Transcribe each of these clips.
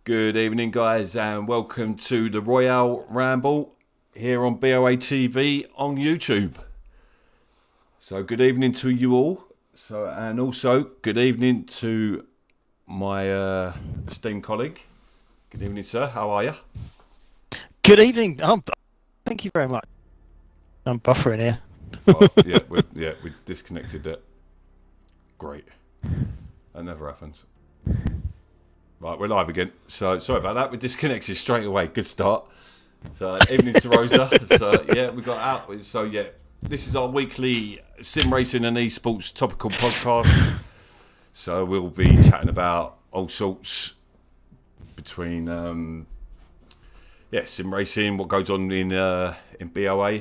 Good evening, guys, and welcome to the Royale Ramble here on BoA TV on YouTube. So, good evening to you all. And also good evening to my esteemed colleague. Good evening, sir. How are you? Good evening. Thank you very much. I'm buffering here. Oh, we disconnected that. Great. That never happens. Right, we're live again. So sorry about that. We disconnected straight away. Good start. So evening to Rosa. We got out. So this is our weekly sim racing and esports topical podcast. So we'll be chatting about all sorts between sim racing, what goes on in BoA,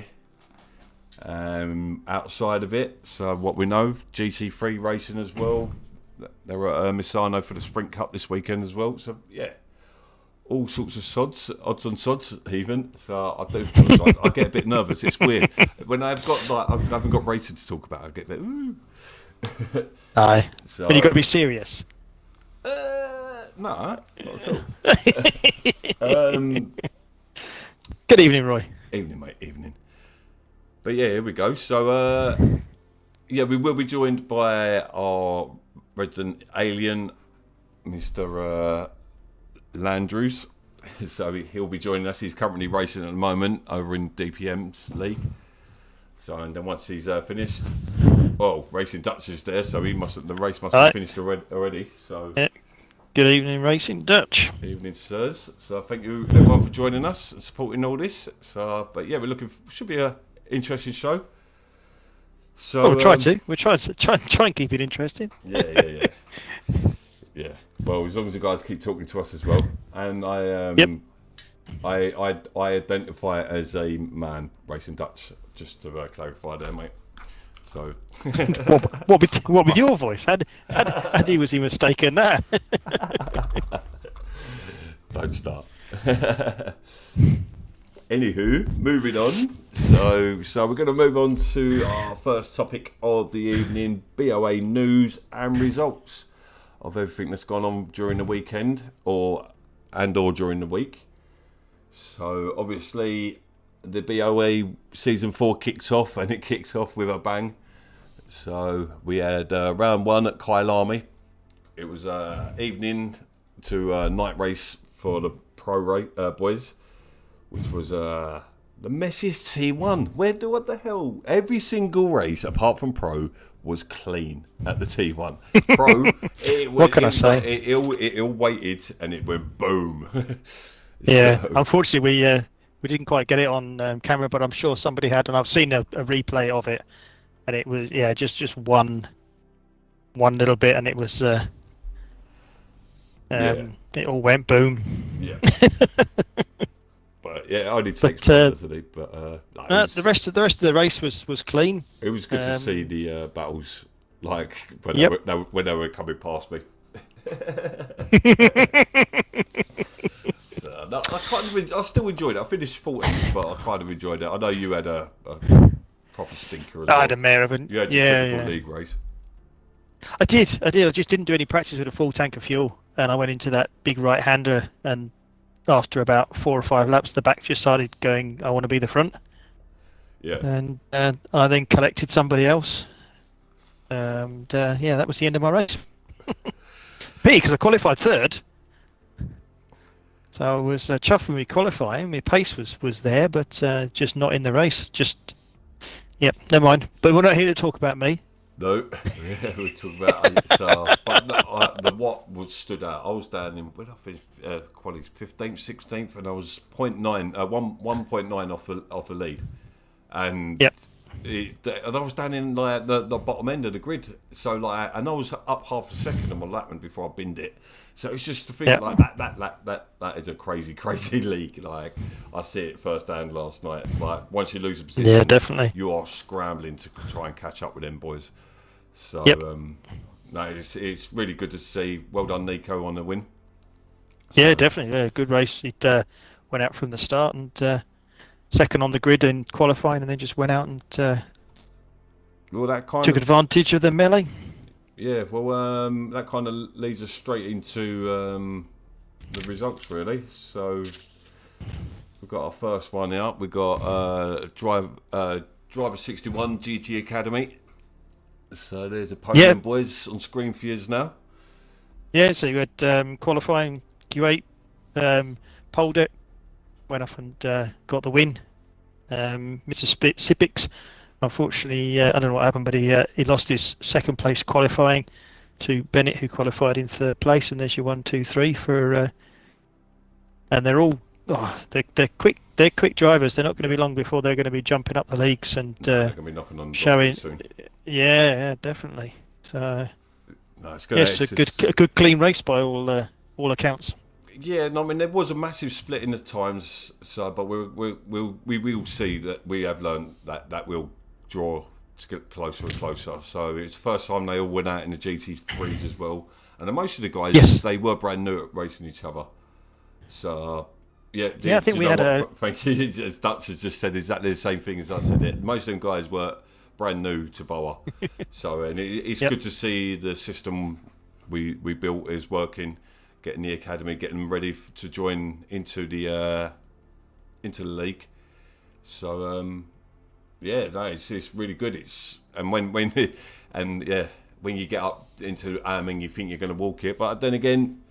outside of it. So what we know, GT3 racing as well. They were at Misano for the Sprint Cup this weekend as well. So, all sorts of odds and sods even. So, I do apologise. I get a bit nervous. It's weird. When I haven't got racing to talk about, I get a bit, ooh. Aye. So, but you've got to be serious. No, not at all. Good evening, Roy. Evening, mate, evening. But here we go. So, we will be joined by our resident alien, Mr. Landrews. So he'll be joining us. He's currently racing at the moment over in DPM's league. So, and then once he's finished, Racing Dutch is there, so the race must have finished already. So, good evening, Racing Dutch. Evening, sirs. So thank you everyone for joining us and supporting all this. So, but we're looking. Should be a interesting show. So we'll try to. We'll try and keep it interesting. Yeah. Well, as long as you guys keep talking to us as well, and I identify as a man, Racing Dutch. Just to clarify there, mate. So what with your voice? How was he mistaken there? Don't start. Anywho, moving on. So we're going to move on to our first topic of the evening: BoA news and results of everything that's gone on during the weekend or during the week. So obviously, the BoA season 4 kicks off, and it kicks off with a bang. So we had round 1 at Kailami. It was evening to night race for the pro boys, which was the messiest T1. What the hell? Every single race, apart from pro, was clean at the T1. Pro, what can I say? It all waited and it went boom. Yeah, unfortunately we didn't quite get it on camera, but I'm sure somebody had, and I've seen a replay of it, and it was just one little bit, and it was it all went boom. Yeah. But it only takes one, doesn't it? But the rest of the race was clean. It was good to see the battles, like when they were coming past me. So, I still enjoyed it. I finished 14th, but I kind of enjoyed it. I know you had a proper stinker as well. I had a mare of it. You had your typical league race. I did. I just didn't do any practice with a full tank of fuel, and I went into that big right-hander, and after about 4 or 5 laps, the back just started going, I want to be the front. Yeah. And I then collected somebody else. And that was the end of my race. Because I qualified 3rd. So I was chuffed with me qualifying. My pace was there, but just not in the race. Never mind. But we're not here to talk about me. No, we talk about what stood out. I was down in when I finished qualities 15th, 16th, and I was 1.9 off the lead, and and I was down in like the bottom end of the grid. So and I was up half a second on my lapman before I binned it. So it's just to think like that is a crazy league. Like I see it firsthand last night. Like once you lose a position, definitely, you are scrambling to try and catch up with them boys. So it's really good to see. Well done, Nico, on the win. Yeah, definitely. Yeah, good race. He went out from the start and second on the grid in qualifying, and then just went out and took advantage of the melee. Yeah, well, that kind of leads us straight into the results really. So we've got our first one out. We've got Driver 61 GT Academy. So there's a podium, boys, on screen for you now. Yeah, so you had qualifying Q8, poled it, went off and got the win. Mr. Sipix, unfortunately, I don't know what happened, but he lost his second place qualifying to Bennett, who qualified in third place. And there's your 1, 2, 3 for, and they're all they're quick drivers. They're not going to be long before they're going to be jumping up the leagues and they're going to be knocking on showing. Soon. Yeah, definitely. So no, it's good. Yes, a good clean race by all accounts. Yeah, no, I mean there was a massive split in the times, so but we will see that we have learned that we'll draw to get closer and closer. So it's the first time they all went out in the GT3s as well, and most of the guys they were brand new at racing each other. So yeah, I think we had thank you. As Dutch has just said exactly the same thing as I said. It most of them guys were brand new to BoA, so and it's good to see the system we built is working. Getting the academy, getting them ready to join into the league. So yeah, no, it's really good. It's and when you get up into and you think you're going to walk it, but then again,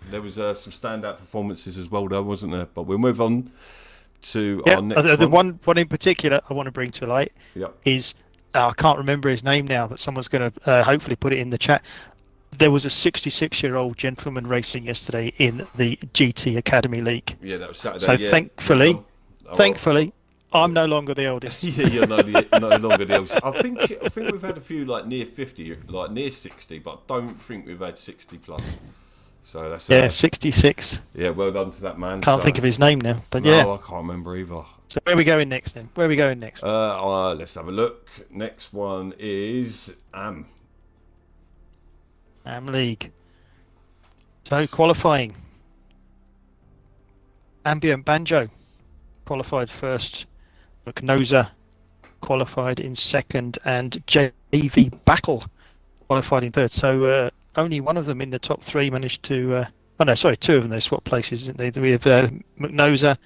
there was some standout performances as well, though, wasn't there? But we'll move on to our next the one in particular I want to bring to light is I can't remember his name now, but someone's going to hopefully put it in the chat. There was a 66-year-old gentleman racing yesterday in the GT Academy League. Yeah, that was Saturday. So thankfully, I'm no longer the oldest. Yeah, you're no longer the oldest. I think we've had a few like near 50, like near 60, but I don't think we've had 60 plus. So that's 66. Yeah, well done to that man. Can't think of his name now, but no, I can't remember either. So where are we going next then? Let's have a look. Next one is League. So qualifying. Ambient Banjo qualified first. McNoza qualified in second, and JV Battle qualified in third. So only one of them in the top three managed to. Two of them they swapped places, didn't they? We have McNoza,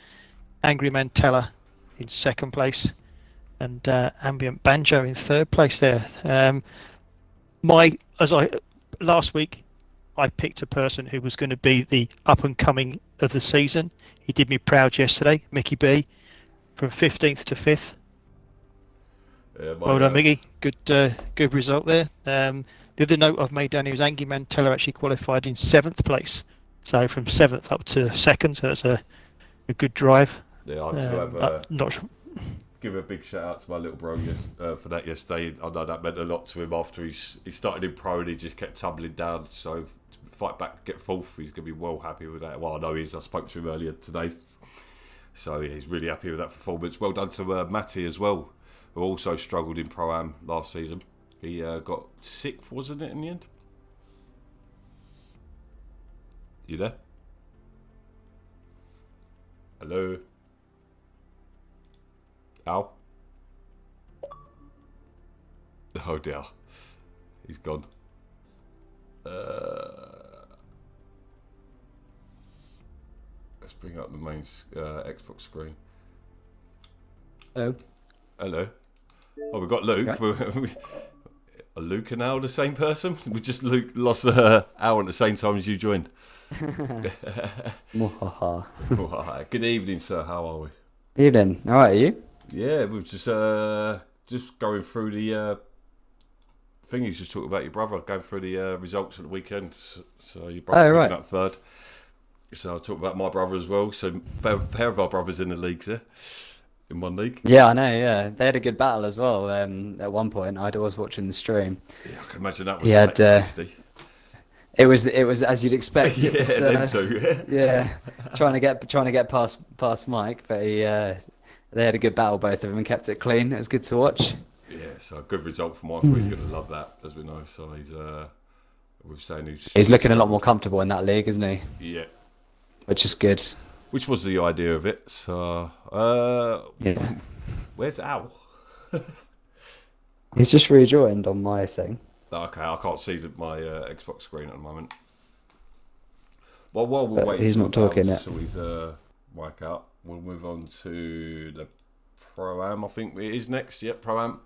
Angry Mantella in second place, and Ambient Banjo in third place there. Last week, I picked a person who was going to be the up-and-coming of the season. He did me proud yesterday, Mickey B, from 15th to 5th. Well done, Mickey. Good result there. The other note I've made down here is Angie Mantella actually qualified in 7th place. So from 7th up to 2nd, so that's a good drive. Yeah, give a big shout out to my little bro for that yesterday. I know that meant a lot to him after he started in pro and he just kept tumbling down. So to fight back, get fourth, he's going to be well happy with that. Well, I know he is. I spoke to him earlier today. So yeah, he's really happy with that performance. Well done to Matty as well, who also struggled in Pro-Am last season. He got 6th, wasn't it, in the end? You there? Hello? Al? Oh dear. He's gone. Let's bring up the main Xbox screen. Hello. Hello. Oh, we've got Luke. Right. Are Luke and Al the same person? We just lost Al at the same time as you joined. Good evening, sir. How are we? Evening. All right, are you? Yeah, we've just going through the thing you just talked about your brother, going through the results at the weekend. So your brother picking up third. So I'll talk about my brother as well. So a pair of our brothers in the leagues there, in one league. Yeah, I know. Yeah, they had a good battle as well. At one point, I was watching the stream. Yeah, I can imagine that was tasty. It was as you'd expect. Yeah, It was, yeah, trying to get past Mike, but they had a good battle, both of them, and kept it clean. It was good to watch. Yeah, so a good result for Michael. He's going to love that, as we know. So he's looking a lot more comfortable in that league, isn't he? Yeah, which is good. Which was the idea of it. So yeah, where's Al? He's just rejoined on my thing. Okay, I can't see my Xbox screen at the moment. Well, while we're waiting, he's not talking yet. So he's mic out. We'll move on to the Pro-Am. I think it is next. Yep, Pro-Am.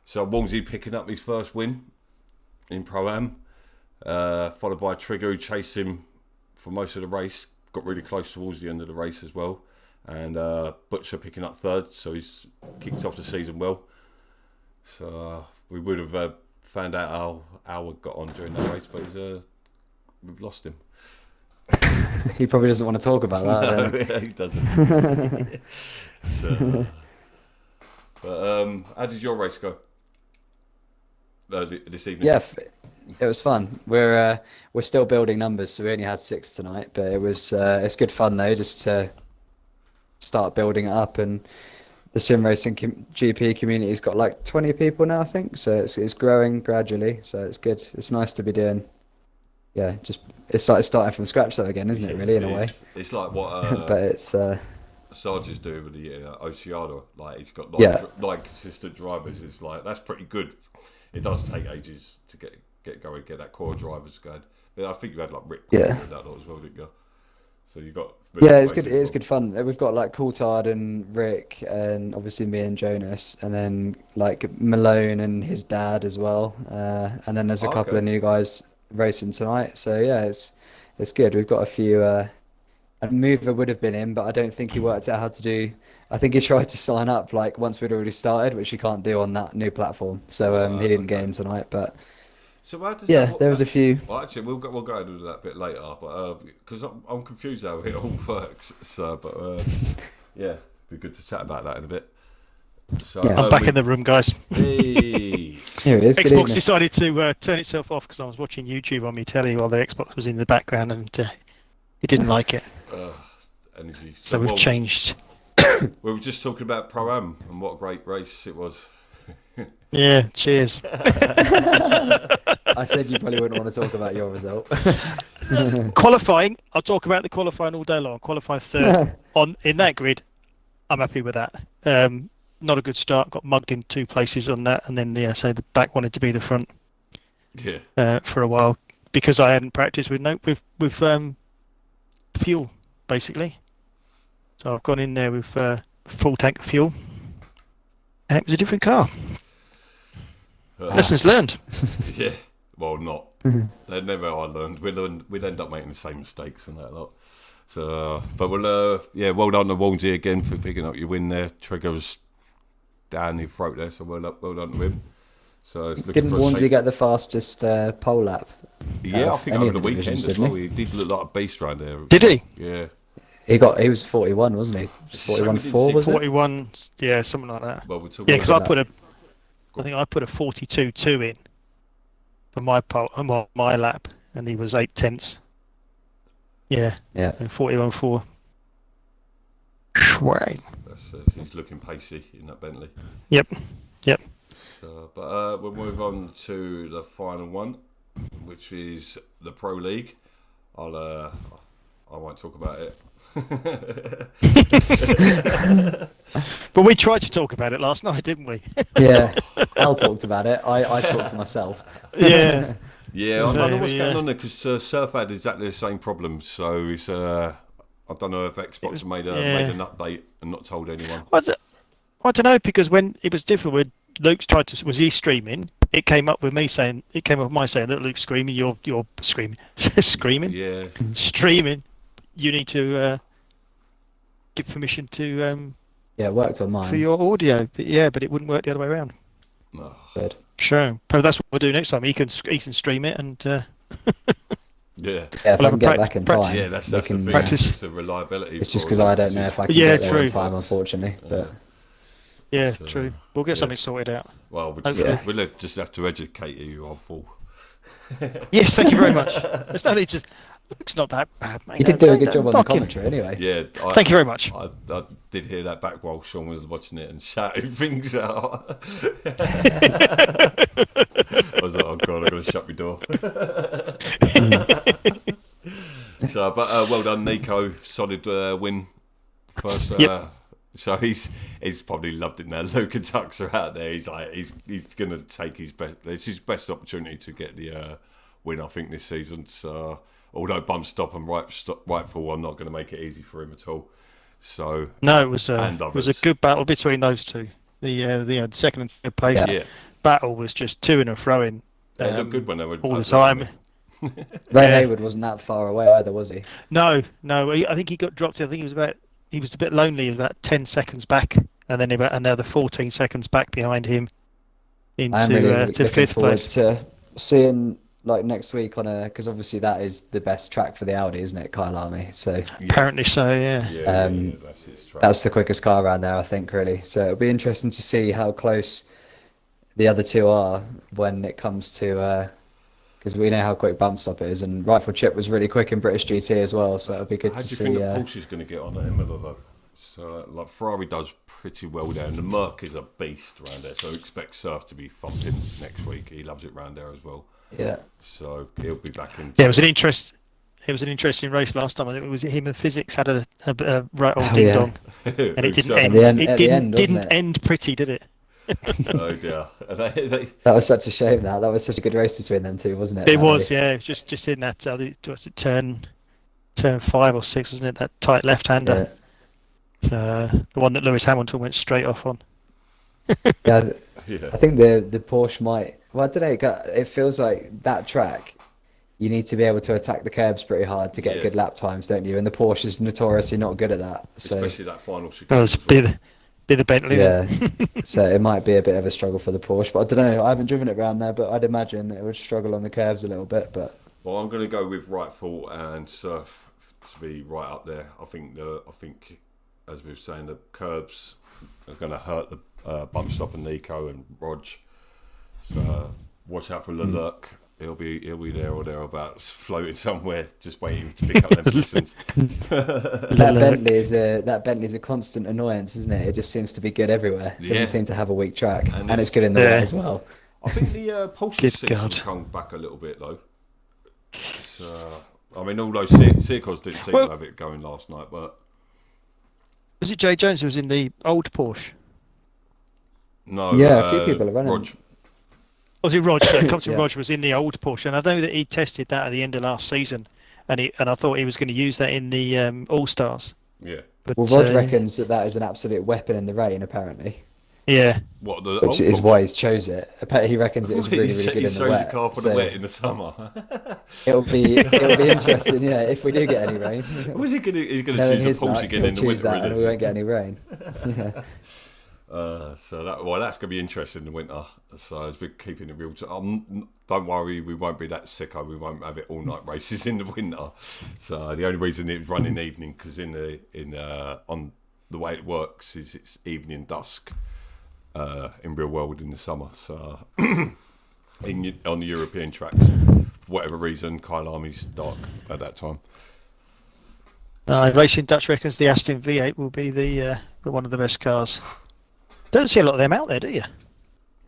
So Walmsley picking up his first win in Pro-Am, followed by Trigger, who chased him for most of the race. Got really close towards the end of the race as well. And Butcher picking up third, so he's kicked off the season well. So we would have found out how Howard got on during that race, but we've lost him. He probably doesn't want to talk about that. No, yeah, he doesn't. So, but how did your race go this evening? Yeah, it was fun. We're still building numbers, so we only had 6 tonight, but it's good fun though, just to start building it up. And the sim racing GP community's got like 20 people now, I think, so it's growing gradually, so it's good. It's nice to be doing. Yeah, just it's like starting from scratch though again, isn't it? Really, in a way. It's like what but it's Sarge is doing with the Oceano. Like he's got like consistent drivers. It's like that's pretty good. It does take ages to get going, get that core drivers going. But I think you had like Rick and that lot as well, didn't you? So you got it's good. It's good fun. We've got like Coulthard and Rick, and obviously me and Jonas, and then like Malone and his dad as well. And then there's a couple of new guys racing tonight. So yeah, it's good. We've got a few. A mover would have been in, but I don't think he worked out how to do. I think he tried to sign up like once we'd already started, which you can't do on that new platform. So he didn't get in tonight, but. So how does there was a few. Well, actually, we'll go into that a bit later, but because I'm confused how it all works. So, but yeah, it'd be good to chat about that in a bit. So, I'm back in the room, guys. Hey, here it is. Xbox decided to turn itself off because I was watching YouTube on my telly while the Xbox was in the background, and it didn't like it. Energy. So we've changed. We were just talking about Pro-Am and what a great race it was. Yeah, cheers. I said you probably wouldn't want to talk about your result. Qualifying, I'll talk about the qualifying all day long. Qualified third in that grid. I'm happy with that. Not a good start. Got mugged in 2 places on that, and then the back wanted to be the front. Yeah. For a while because I hadn't practiced with fuel basically. So I've gone in there with full tank of fuel, and it was a different car. Lessons learned. Yeah, well, not. They never are learned. We'd end up making the same mistakes and that lot. So, but we'll, well done to Walmsley again for picking up your win there. Trigger was down his throat there, so well done to him. So didn't Walmsley get the fastest pole lap? Yeah, I think over the weekend as well. He did look like a beast around there. Did he? Yeah. He was 41, wasn't he? 41.4 was it? 41, yeah, something like that. Well, yeah, because I think I put a 42.2 in for my lap, and he was 8/10. Yeah. Yeah. And 41.4. Swag. He's looking pacey in that Bentley. Yep. So, but we'll move on to the final one, which is the Pro League. I won't talk about it. But we tried to talk about it last night, didn't we? Yeah, Al talked about it. I talked to myself. Yeah. Yeah, I don't know what's going on there because Surf had exactly the same problem. So it's I don't know if Xbox made an update and not told anyone. I don't know, because when it was different, when Luke was he streaming? It came up with my saying that Luke's screaming, you're screaming, screaming, Yeah, streaming. You need to give permission to it worked on mine for your audio, but it wouldn't work the other way around. no. Good. Sure, probably that's what we'll do next time. He can stream it and Yeah, if I can get back in time. Yeah, that's the thing. Practice. It's a reliability. It's just because I don't know if I can get there in time, unfortunately. But yeah, So, true. We'll get something sorted out. Well, we'll just have to educate you on full. Yes, thank you very much. There's no need to. It's not that bad, mate. you did do a good job on the commentary, anyway. Yeah, thank you very much. I did hear that back while Sean was watching it and shouting things out. I was like, oh god, I'm going to shut my door. So, but well done, Nico. Solid win. First. So he's probably loved it now. Luke and Tux are out there. He's like he's going to take his best. It's his best opportunity to get the win, I think, this season. So although bump stop and rightful, I'm not going to make it easy for him at all. So No, it was and a others. good battle between those two. The second and third place Yeah. battle was just to and fro-ing. They looked good when they were all the up there, time. didn't Ray Yeah. Hayward wasn't that far away either, was he? No, I think he got dropped. I think he was a bit lonely. He was about 10 seconds back, and then about another 14 seconds back behind him I am really to looking fifth forward place. to seeing like next week on because obviously that is the best track for the Audi, isn't it, Kyle Army? So Apparently so, yeah. Yeah, that's his track. that's the quickest car around there, I think, really. So it'll be interesting to see how close the other two are when it comes to because we know how quick bump stop is, and Rifle Chip was really quick in British GT as well. So it'll be good How to do you see. think that Porsche's going to get on at Imola though? So like Ferrari does pretty well there, and the Merc is a beast around there. So expect Surf to be thumping next week. He loves it around there as well. Yeah. So he'll be back in. Yeah, it was an interesting race last time. I think it was him and Physics had a right old ding dong, and it didn't end. At the end, wasn't didn't it? end pretty, did it? Oh dear. They, That was such a shame. That was such a good race between them two, wasn't it? It that was, race? yeah. It was just in that was it turn 5 or 6, wasn't it? That tight left-hander. The one that Lewis Hamilton went straight off on. Yeah, yeah. I think the Porsche might. Well, I don't know. It feels like that track. You need to be able to attack the curbs pretty hard to get Yeah. good lap times, don't you? And the Porsche is notoriously not good at that. So Especially that final Oh, sequence. it's be the Bentley. Then. yeah, so it might be a bit of a struggle for the Porsche. But I don't know. I haven't driven it around there, but I'd imagine it would struggle on the curves a little bit. But Well, I'm going to go with Rightful and Surf to be right up there. I think as we were saying, the curbs are going to hurt the bump stop and Nico and Rog. So watch out for Leclerc. He'll be there or thereabouts, floating somewhere, just waiting to pick up them positions. that Bentley's a constant annoyance, isn't it? It just seems to be good everywhere. It Yeah. doesn't seem to have a weak track, And and it's good in the wet as well. I think the Porsche Good section's God. come back a little bit though. I mean, although Circos didn't seem to have it going last night, but Was it Jay Jones who was in the old Porsche? no. Yeah, a few people are running. Rog. Was it Rog? Compton Yeah. Rog was in the old Porsche, and I know that he tested that at the end of last season, and I thought he was going to use that in the All Stars. Yeah. But Well, Rod reckons that is an absolute weapon in the rain, apparently, yeah, What the? which is why he's chose it. He reckons it is really, really good He in the chose wet. the car for so the wet in the summer. it'll be interesting, yeah, if we do get any rain. Was he gonna? He's gonna Knowing choose a his Porsche luck, again he'll in the choose winter, that, and we isn't won't get any rain. Yeah. So that's gonna be interesting in the winter. So as we're keeping it real, don't worry, we won't be that sicko. We won't have it all night races in the winter. So the only reason it's running evening because on the way it works is it's evening dusk in real world in the summer. So on the European tracks, for whatever reason, Kyle Army's dark at that time. Racing Dutch reckons the Aston V8 will be the one of the best cars. Don't see a lot of them out there, do you?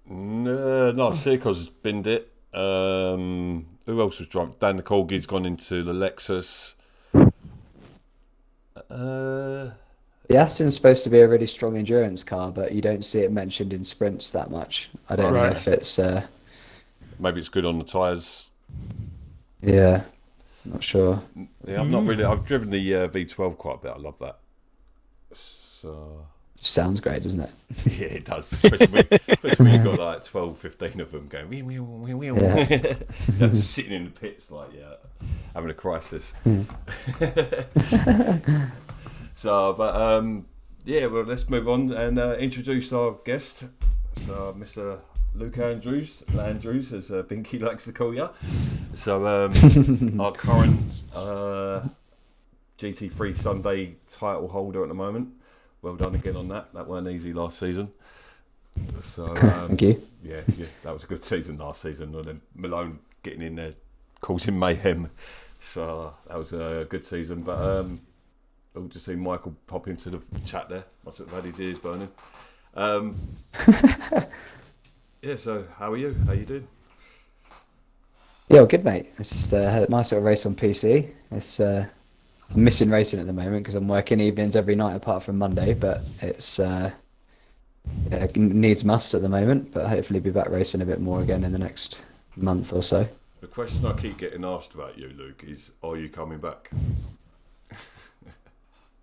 No, Circos binned it. Who else was drunk? Dan the Corgi's gone into the Lexus. The Aston's supposed to be a really strong endurance car, but you don't see it mentioned in sprints that much. I don't know Right. if it's Maybe it's good on the tyres. yeah, not sure. Yeah, I'm not really. I've driven the V12 quite a bit. I love that. So Sounds great, doesn't it? yeah, it does. Especially when you've got like 12, 15 of them going. Wee, wee, wee, wee. Yeah. You're just sitting in the pits, like having a crisis. So, but yeah, well, let's move on and introduce our guest. So, Mr. Luke Landrews, as Binky likes to call you. So, our current GT3 Sunday title holder at the moment. Well done again on that. That weren't easy last season. So, Thank you. yeah, that was a good season last season. And then Malone getting in there, causing mayhem. So that was a good season. But we'll just see Michael pop into the chat there. Must have had his ears burning. Yeah. So how are you? How you doing? Yeah, well, good mate. It's just had a nice little race on PC. It's I'm missing racing at the moment because I'm working evenings every night apart from Monday, but it's needs must at the moment. But hopefully be back racing a bit more again in the next month or so. The question I keep getting asked about you, Luke, is: are you coming back?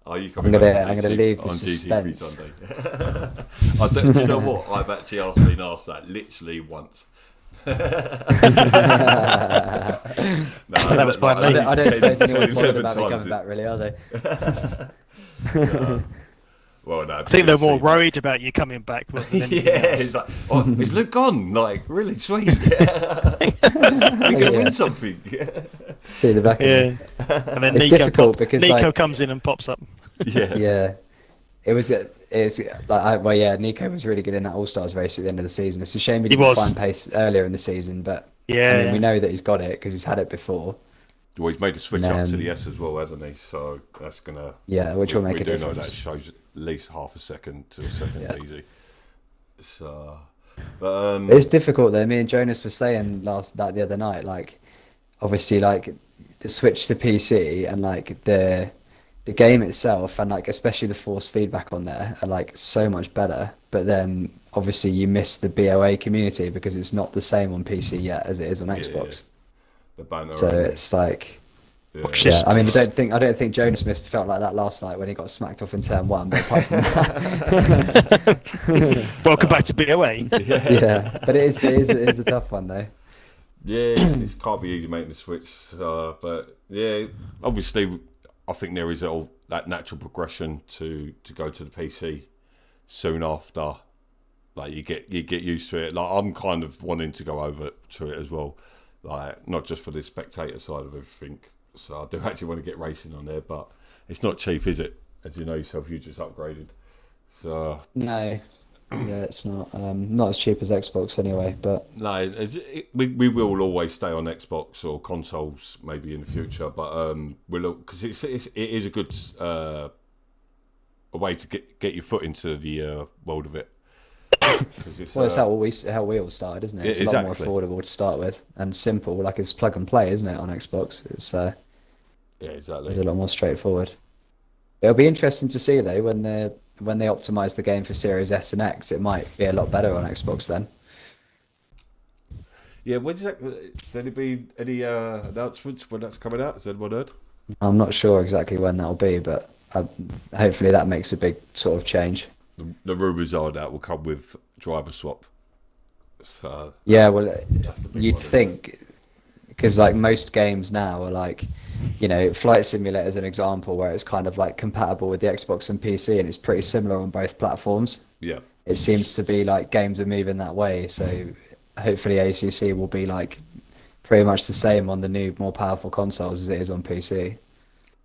Are you coming back? I'm gonna leave the on suspense. GT3 Sunday? Do you know what? I've actually been asked that literally once. No, That was fine. I don't suppose anyone's bothered 11 about me times coming back, really, are they? Well, no, I think they're more worried about you coming back rather than anything else. it's like, oh, is Luke gone? Like, really sweet. We're gonna win something. See the back of Yeah, it. and then It's difficult because, Nico like- comes in and pops up. Yeah. It was Nico was really good in that All-Stars race at the end of the season. It's a shame he didn't was. find pace earlier in the season, but Yeah, I mean, we know that he's got it because he's had it before. Well, he's made a switch up to the S as well, hasn't he? So that's gonna. Yeah, which will make we a do difference. know that shows at least half a second to a second Yeah. easy. So, but It's difficult though. Me and Jonas were saying the other night, like obviously like the switch to PC and like the game itself and like especially the force feedback on there are like so much better. But then obviously you miss the BoA community because it's not the same on PC yet as it is on Xbox. the banner. So it's like, Watch yeah. this. I mean, I don't think Jonas felt like that last night when he got smacked off in turn one. But apart from that, Welcome back to BoA. yeah. But it is a tough one though. Yeah, it can't be easy making the switch. But yeah, obviously, I think there is that natural progression to go to the PC soon after. Like you get used to it. Like I'm kind of wanting to go over to it as well. Like not just for the spectator side of everything. So I do actually want to get racing on there, but it's not cheap, is it? As you know yourself, you just upgraded. So No, yeah, it's not as cheap as Xbox anyway. But no, we will always stay on Xbox or consoles maybe in the future, but we'll because it is a good a way to get your foot into the world of it. it's how we all started, isn't it? It's a lot more affordable to start with and simple. Like it's plug and play, isn't it? On Xbox, it's yeah, exactly. It's a lot more straightforward. It'll be interesting to see though when they optimize the game for Series S and X. It might be a lot better on Xbox then. Yeah, when's that? Has there been any announcements when that's coming out? Has anyone heard? I'm not sure exactly when that'll be, but hopefully that makes a big sort of change. The rumours are that will come with driver swap. So Yeah, well, that's the big you'd one, isn't it? think because like most games now are like, you know, Flight Simulator is an example where it's kind of like compatible with the Xbox and PC, and it's pretty similar on both platforms. Yeah. It seems to be like games are moving that way, so hopefully ACC will be like pretty much the same on the new, more powerful consoles as it is on PC.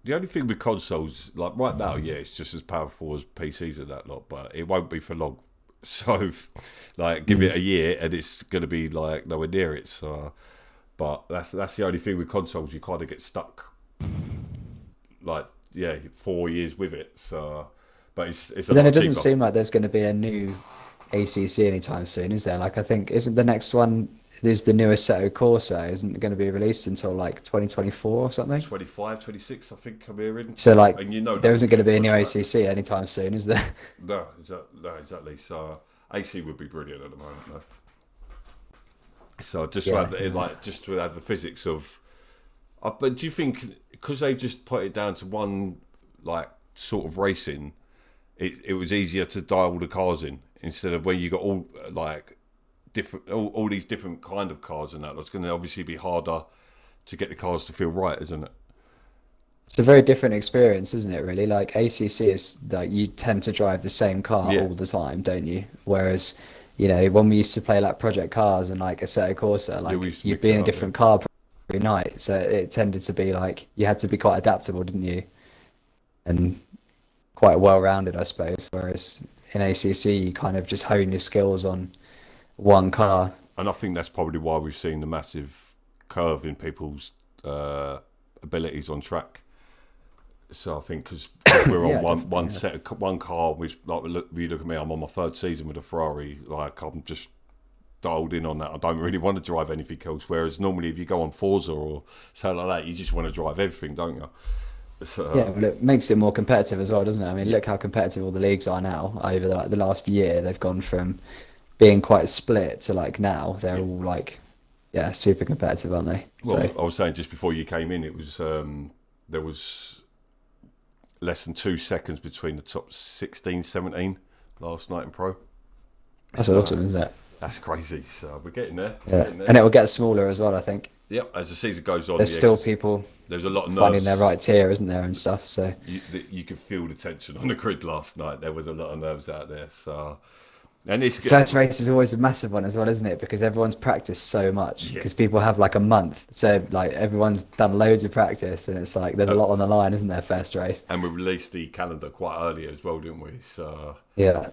The only thing with consoles, like right now, yeah, it's just as powerful as PCs and that lot, but it won't be for long. So, like, give it a year and it's going to be like nowhere near it. So, but that's the only thing with consoles. You kind of get stuck, like 4 years with it. So, but it's But then it doesn't seem like there's going to be a new ACC anytime soon, is there? Like, I think isn't the next one? There's the new Assetto Corsa, isn't going to be released until like 2024 or something. 25, 26, I think I'm hearing. So like, and you know there isn't going to be a new push that. ACC anytime soon, is there? No, exactly. So AC would be brilliant at the moment, though. So just to have to have the physics of. But do you think because they just put it down to one like sort of racing, it was easier to dial the cars in instead of where you got all like different all these different kind of cars and that. It's going to obviously be harder to get the cars to feel right, isn't it? It's a very different experience, isn't it? Really, like ACC is like you tend to drive the same car all the time, don't you? Whereas, you know, when we used to play like Project Cars and like Assetto Corsa, like you'd be in a different car every night, so it tended to be like you had to be quite adaptable, didn't you? And quite well-rounded, I suppose. Whereas in ACC, you kind of just hone your skills on one car. And I think that's probably why we've seen the massive curve in people's abilities on track. So I think because we're on one car, which like you look at me, I'm on my third season with a Ferrari. Like I'm just dialed in on that. I don't really want to drive anything else. Whereas normally, if you go on Forza or something like that, you just want to drive everything, don't you? So, yeah, but it makes it more competitive as well, doesn't it? I mean, look how competitive all the leagues are now. Over the last year, they've gone from being quite split to like now they're all like yeah, super competitive, aren't they? Well, So I was saying just before you came in, it was there was less than 2 seconds between the top 16, 17 last night in pro. that's awesome, isn't it? That's crazy. So we're getting there. Yeah, and it will get smaller as well, I think. Yep, as the season goes on, There's still people there's a lot of nerves. finding their right tier, isn't there, and stuff. So You could feel the tension on the grid last night. There was a lot of nerves out there. So, and it's first race is always a massive one as well, isn't it? Because everyone's practiced so much. Because people have like a month, so like everyone's done loads of practice, and it's like there's a lot on the line, isn't there? First race. And we released the calendar quite early as well, didn't we? So yeah,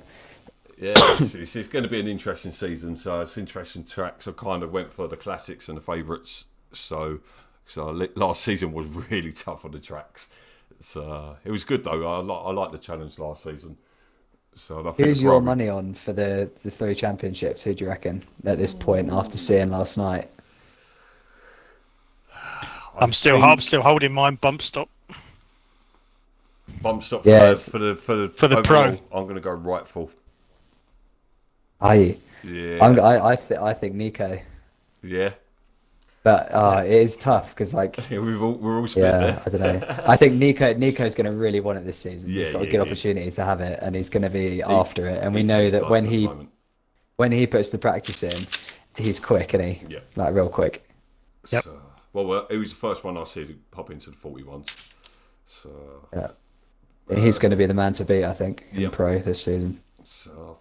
it's going to be an interesting season. So it's interesting tracks. I kind of went for the classics and the favourites. So last season was really tough on the tracks. So it was good though. I like the challenge last season. So I think who's your money on for the 3 championships? Who do you reckon at this point after seeing last night? I'm still holding mine. Bump stop. Bump stop Yeah, for the overall, pro. I'm going to go Rightful. Are you? Yeah. I think Nico. Yeah. But it is tough because like we're all split there. I don't know. I think Nico's going to really want it this season. He's got a good yeah. opportunity to have it, and he's going to be after it. And we know that when he puts the practice in, he's quick, isn't he? Yeah. Like real quick. Yep. So, well, it was the first one I see to pop into the 41s. So yeah, he's going to be the man to beat, I think, in pro this season. So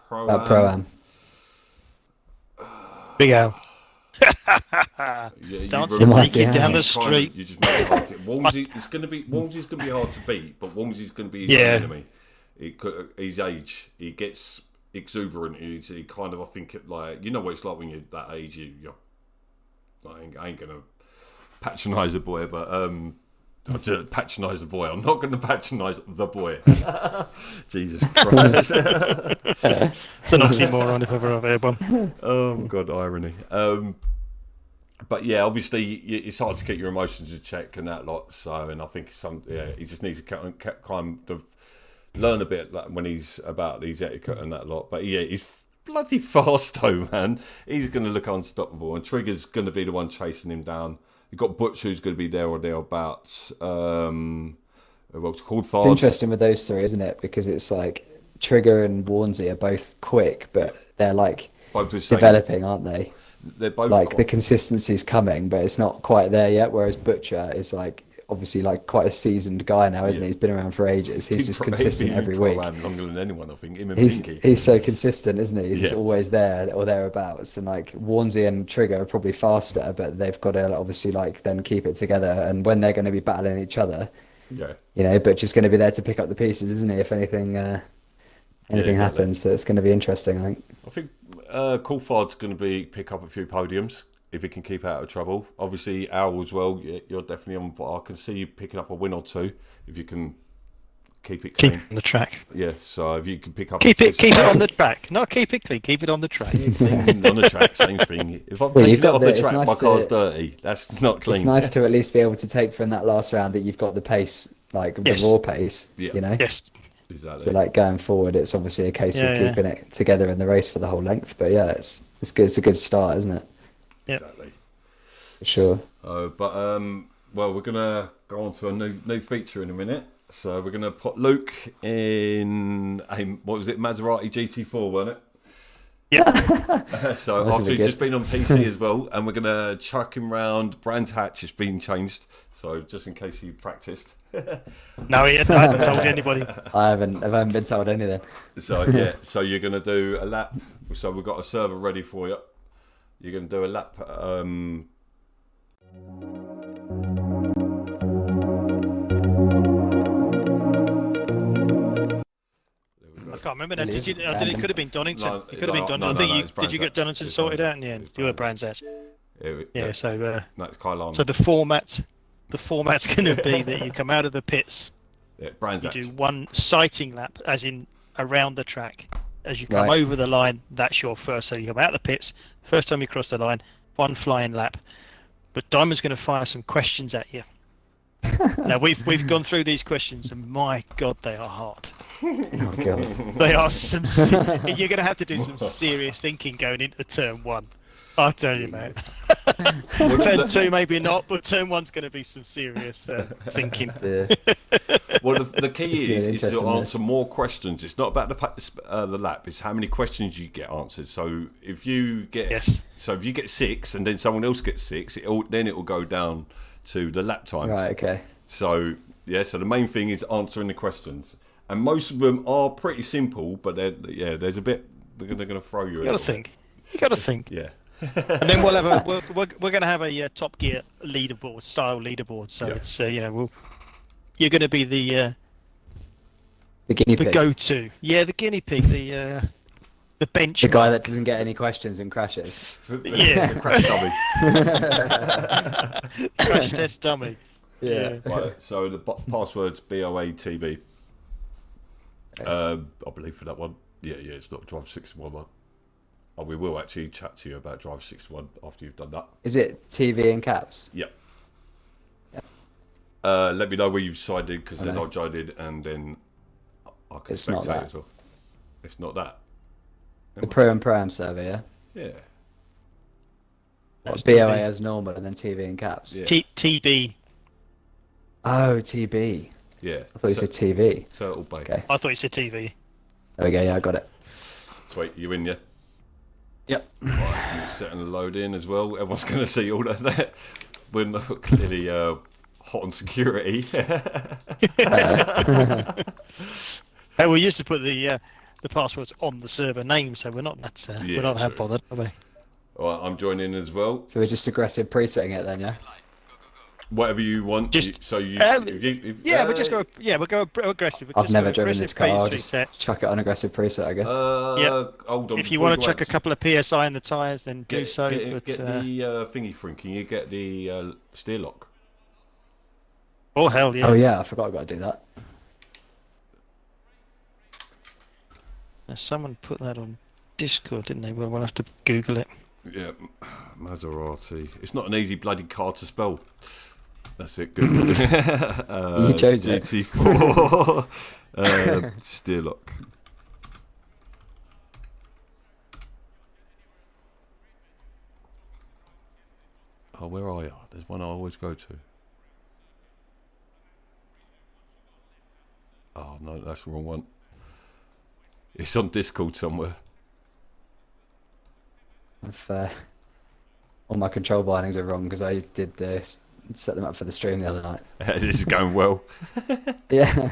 Pro-Am. Big Al. Dancing naked down the street. You just make it like it. Walmsley's going to be hard to beat, but Walmsley's going to be his enemy. His age, he gets exuberant. He kind of, I think, like what it's like when you're that age. I ain't going to patronise the boy, but I'll just patronise the boy. I'm not going to patronise the boy. Jesus Christ. It's an oxymoron if ever I've heard one. Oh, God, irony. But yeah, obviously, it's hard to keep your emotions in check and that lot. So, and I think he just needs to kind of learn a bit like when he's about these etiquette and that lot. But yeah, he's bloody fast though, man. He's going to look unstoppable, and Trigger's going to be the one chasing him down. You've got Butch, who's going to be there or thereabouts. What's called fast. It's interesting with those 3, isn't it? Because it's like Trigger and Warnsey are both quick, but they're like developing, aren't they? They're both like the consistency's coming, but it's not quite there yet. Whereas Butcher is like obviously like quite a seasoned guy now, isn't he? He's been around for ages. He's just consistent every week. Longer than anyone, I think. Him and he's so consistent, isn't he? He's just always there or thereabouts. And like Warnsey and Trigger are probably faster, but they've got to obviously like then keep it together. And when they're going to be battling each other, Butcher's going to be there to pick up the pieces, isn't he? If anything happens, so it's going to be interesting. I think Coulthard's going to pick up a few podiums if he can keep out of trouble. Obviously, Al as well. You're definitely on. But I can see you picking up a win or 2 if you can keep it clean. Keep it on the track. Yeah. So if you can pick up, keep it on the track. Not keep it clean. Keep it on the track. On the track, same thing. If I'm taking it off the track, my car's dirty. That's not clean. It's nice to at least be able to take from that last round that you've got the pace, like the raw pace. Yeah. You know. Yes. Exactly. So like going forward, it's obviously a case of keeping it together in the race for the whole length. But yeah, it's good. It's a good start, isn't it? Yeah. Exactly. For sure. We're gonna go on to a new feature in a minute. So we're gonna put Luke in what was it, Maserati GT4, wasn't it? Yeah. So after he's just been on PC as well, and we're gonna chuck him round. Brands hatch has been changed, so just in case he practiced. No, I haven't told anybody. I haven't been told anything. So so you're gonna do a lap. So we've got a server ready for you. You're gonna do a lap. I can't remember now. Did you? It could have been Donington. It could have been Donington. Did you get Donington sorted out in the end? You were Brands Hatch. Yeah. So that's Kyle. So the format's going to be that you come out of the pits. Yeah, Brands Hatch. You do one sighting lap, as in around the track. As you come over the line, that's your first. So you come out of the pits. First time you cross the line, one flying lap. But Diamond's going to fire some questions at you. Now we've gone through these questions, and my God, they are hard. Oh god. They are some. You're going to have to do some serious thinking going into turn 1. I'll tell you, mate. Turn 2 maybe not, but turn 1's going to be some serious thinking. Yeah. Well, the key It's is to interesting, answer more questions. It's not about the lap; it's how many questions you get answered. So if you get if you get 6, and then someone else gets 6, then it will go down to the lap times. Right. Okay. So so the main thing is answering the questions, and most of them are pretty simple. But there's a bit they're going to throw you. You got to think. You got to think. Yeah. And then we'll have we're going to have a Top Gear style leaderboard. So it's you're going to be the guinea pig. go-to. Yeah, the guinea pig. The bench. The guy that doesn't get any questions and crashes. Yeah. The crash dummy. Crash test dummy. Yeah. Right, so the password's BoA TV. I believe for that one. Yeah, it's not Drive 61 one. Oh, we will actually chat to you about Drive 61 after you've done that. Is it TV in caps? Yep. Let me know where you've decided, because then I'll join in, and then I can It's not spectate that. as well. It's not that. The Pro and Pro-Am server, yeah? Yeah. What, BOA as normal and then TV in caps? Yeah. TB. Oh, TB. Yeah. I thought you said TV. Turtle Bay. Okay. I thought you said TV. There we go, yeah, I got it. Sweet, you in, yeah? Yep. Right, you're setting the load in as well. Everyone's going to see all of that. We're not clearly hot on security. Hey, we used to put the passwords on the server name, so we're not that bothered, are we? All right, I'm joining as well. So we're just aggressive presetting it then, yeah? Whatever you want. Just- we'll just We'll go aggressive. I've never driven this car, I'll just chuck it on aggressive preset, I guess. Hold on. If you want to chuck a couple of PSI in the tyres, then do so. Get the thingy thing. Can you get the steer lock? Oh, hell yeah. Oh yeah, I forgot I've got to do that. Now, someone put that on Discord, didn't they? We'll have to Google it. Yeah, Maserati. It's not an easy bloody car to spell. That's it. Good. You chose it. GT4 steer lock. Oh, where are you? There's one I always go to. Oh no, that's the wrong one. It's on Discord somewhere. All my control bindings are wrong because I did this, set them up for the stream the other night. This is going well. Yeah.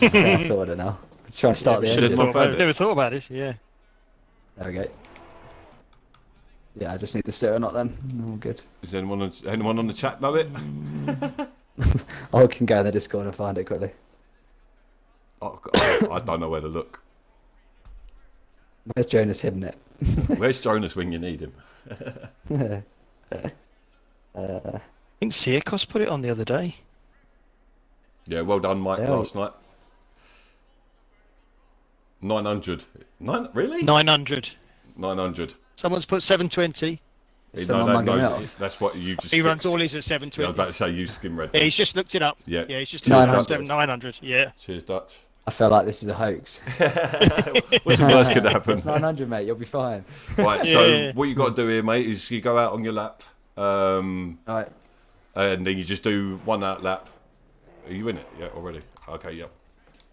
Okay, I sorted it now. Let's try and start the engine. Never thought about this, yeah. There we go. Yeah, I just need the steering knot then. All good. Is anyone on the chat know it? I can go in the Discord and find it quickly. Oh, I don't know where to look. Where's Jonas hidden it? Where's Jonas when you need him? I think Siakos put it on the other day. Yeah, well done, Mike, Yeah. last night. 900. Really? 900. 900. Someone's put 720. Is someone mugging me off? That's what you just... He runs all his at Yeah, I was 720. about to say, you skim read. Yeah, he's just looked it up. Yeah. Yeah, he's just Cheers, looked Dutch. up 900. Yeah. Cheers, Dutch. I feel like this is a hoax. What's the worst could happen? It's 900, mate. You'll be fine. Right, Yeah. so what you got to do here, mate, is you go out on your lap, Alright. and then you just do one out lap. Are you in it? Yeah, already? Okay, yep.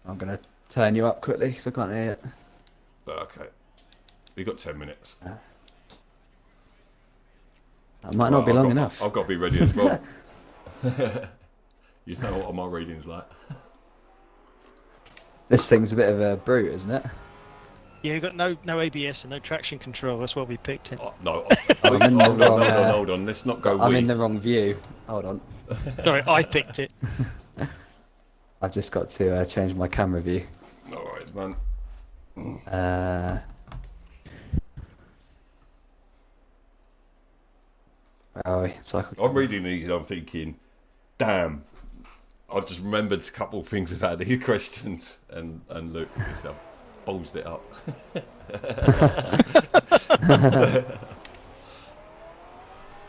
I'm going to turn you up quickly because I can't hear it. Okay. You got 10 minutes. That might not be long enough. I've got to be ready as well. You know what my reading's like. This thing's a bit of a brute, isn't it? Yeah, you've got no ABS and no traction control. That's what we picked it. Oh, no, I'm in the wrong, hold on. Let's not go. I'm in the wrong view. Hold on. Sorry, I picked it. I've just got to change my camera view. All right, man. Where are we? Cycle. I'm reading these. I'm thinking, damn. I've just remembered a couple of things about these questions, and look, I've ballsed it up.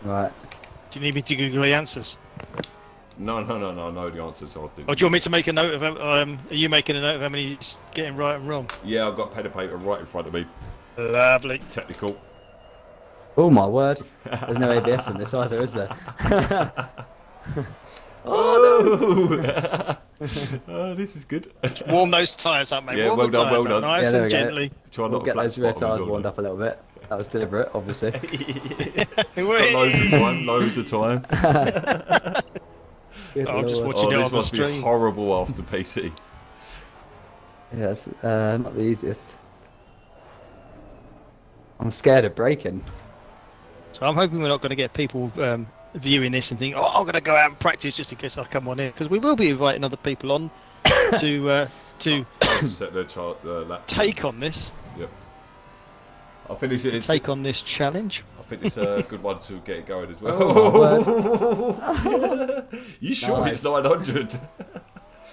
Right. Do you need me to Google the answers? No, I know the answer, so I think. Or do you want me to make a note of? Are you making a note of how many he's getting right and wrong? Yeah, I've got pen and paper right in front of me. Lovely. Technical. Oh my word! There's no ABS in this either, is there? Oh, oh, this is good. Warm those tyres up, mate. Yeah, Warm well the done, tyres well up, done. nice there and we go. gently. Try We'll not get to flat those rear spot 'em tyres as well, warmed up a little bit. That was deliberate, obviously. Got loads of time. Good I'm just lord. watching it Oh, this on the must be stream. horrible after PC. Yeah, it's not the easiest. I'm scared of braking. So I'm hoping we're not going to get people viewing this and think, oh, I'm going to go out and practice just in case I come on here. Because we will be inviting other people on to Set their chart, lap. take on this. Yep. I think it's Take on this challenge. I think it's a good one to get it going as well. Oh, You sure Nice. it's 900?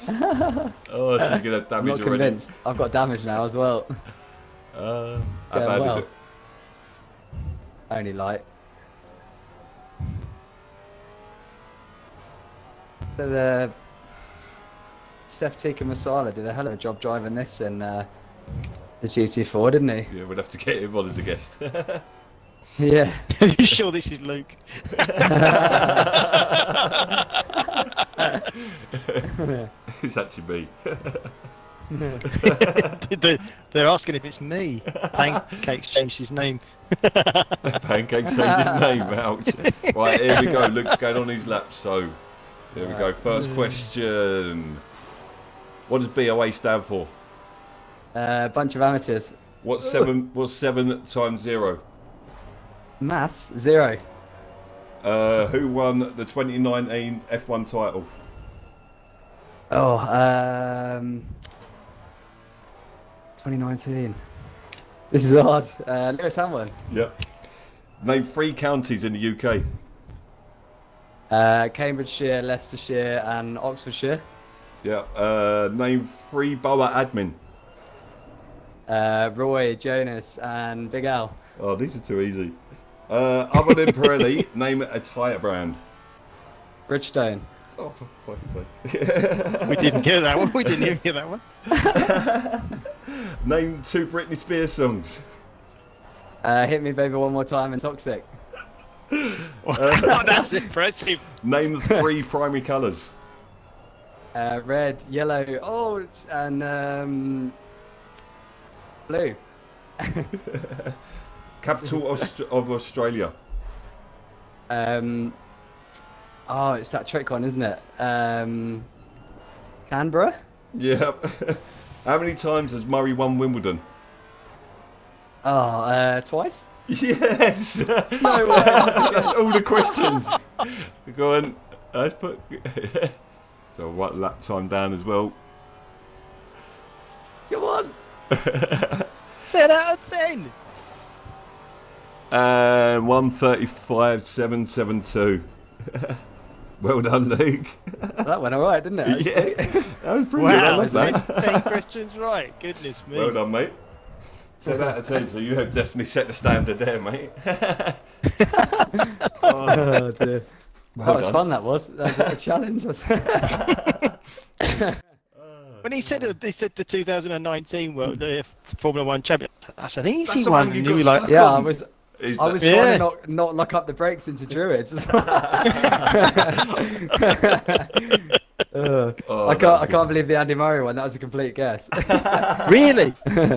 Oh, so you're gonna have I'm damage not already. convinced. I've got damage now as well. How Yeah, bad well. is it? Only light. But, Steph Tika Masala did a hell of a job driving this in the GT4, didn't he? Yeah, we'd have to get him on as a guest. Yeah. Are you sure this is Luke? It's actually me. They're asking if it's me. Pancake changed his name. Pancake changed his name out. Right, here we go. Luke's going on his lap. So, there we go. First question. What does BoA stand for? Bunch of amateurs. What's 7 times 0? Maths, 0. Who won the 2019 F1 title? Oh, 2019. This is hard. Lewis Hamilton. Yep. Name 3 counties in the UK. Cambridgeshire, Leicestershire, and Oxfordshire. Yeah. Name 3 BoA admin. Roy, Jonas, and Big Al. Oh, these are too easy. Other than Pirelli, name a tyre brand. Bridgestone. Oh, for fucking sake. We didn't get that one. We didn't even get that one. Name 2 Britney Spears songs. Hit Me Baby One More Time and Toxic. Oh, that's impressive. Name 3 primary colours. Red, yellow, orange, and blue. Capital of Australia. Oh, it's that trick one, isn't it? Canberra? Yep. How many times has Murray won Wimbledon? Oh, twice? Yes! No way. That's all the questions. Go on. Let's put. So I'll write lap time down as well. Come on. 10 out of 10. And 1:35.772. Well done, Luke. That went alright, didn't it? Actually? Yeah, that was pretty good. I Wow, love that. 10 questions right. Goodness me. Well done, mate. 10 out of 10, so you have definitely set the standard there, mate. Oh dear. Well That was done. fun, that was. That was like a challenge. When he said the 2019 World Formula One champion, that's an easy That's the one. one you And got were like, stuck Yeah, on. I was Is I was that- Yeah. trying to not lock up the brakes into Druids as well. Oh, I that was can't believe the Andy Murray one. That was a complete guess. really?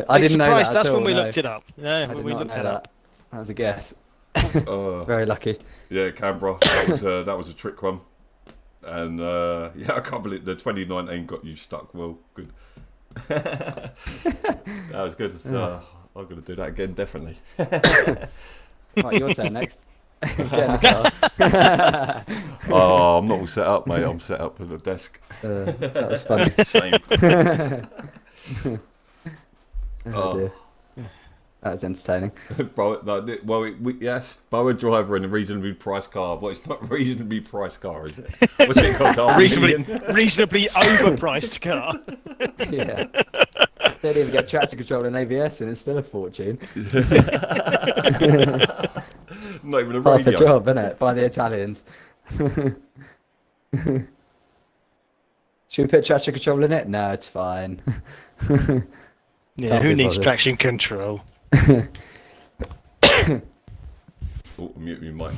I didn't know that. That's at all, when we no. looked it up. Yeah, I when did we not looked know it that. up. That was a guess. good. Oh. Very lucky. Yeah, Canberra. That was a trick one. And yeah, I can't believe the 2019 got you stuck. Well, good. That was good. So, I'm going to do that again, definitely. Right, your turn next. Get in the car. Oh, I'm not all set up, mate. I'm set up with a desk. That was funny. Shame. Oh dear. That was entertaining. Bro, no, yes, BoA driver in a reasonably priced car. Well, it's not a reasonably priced car, is it? What's it called? Reasonably overpriced car. Yeah. They didn't even get traction control and ABS, and it's still a fortune. Not even a Half a radio. job, isn't it? By the Italians. Should we put traction control in it? No, it's fine. Yeah, Can't who be needs bothered. traction control? Oh, mute me, mic.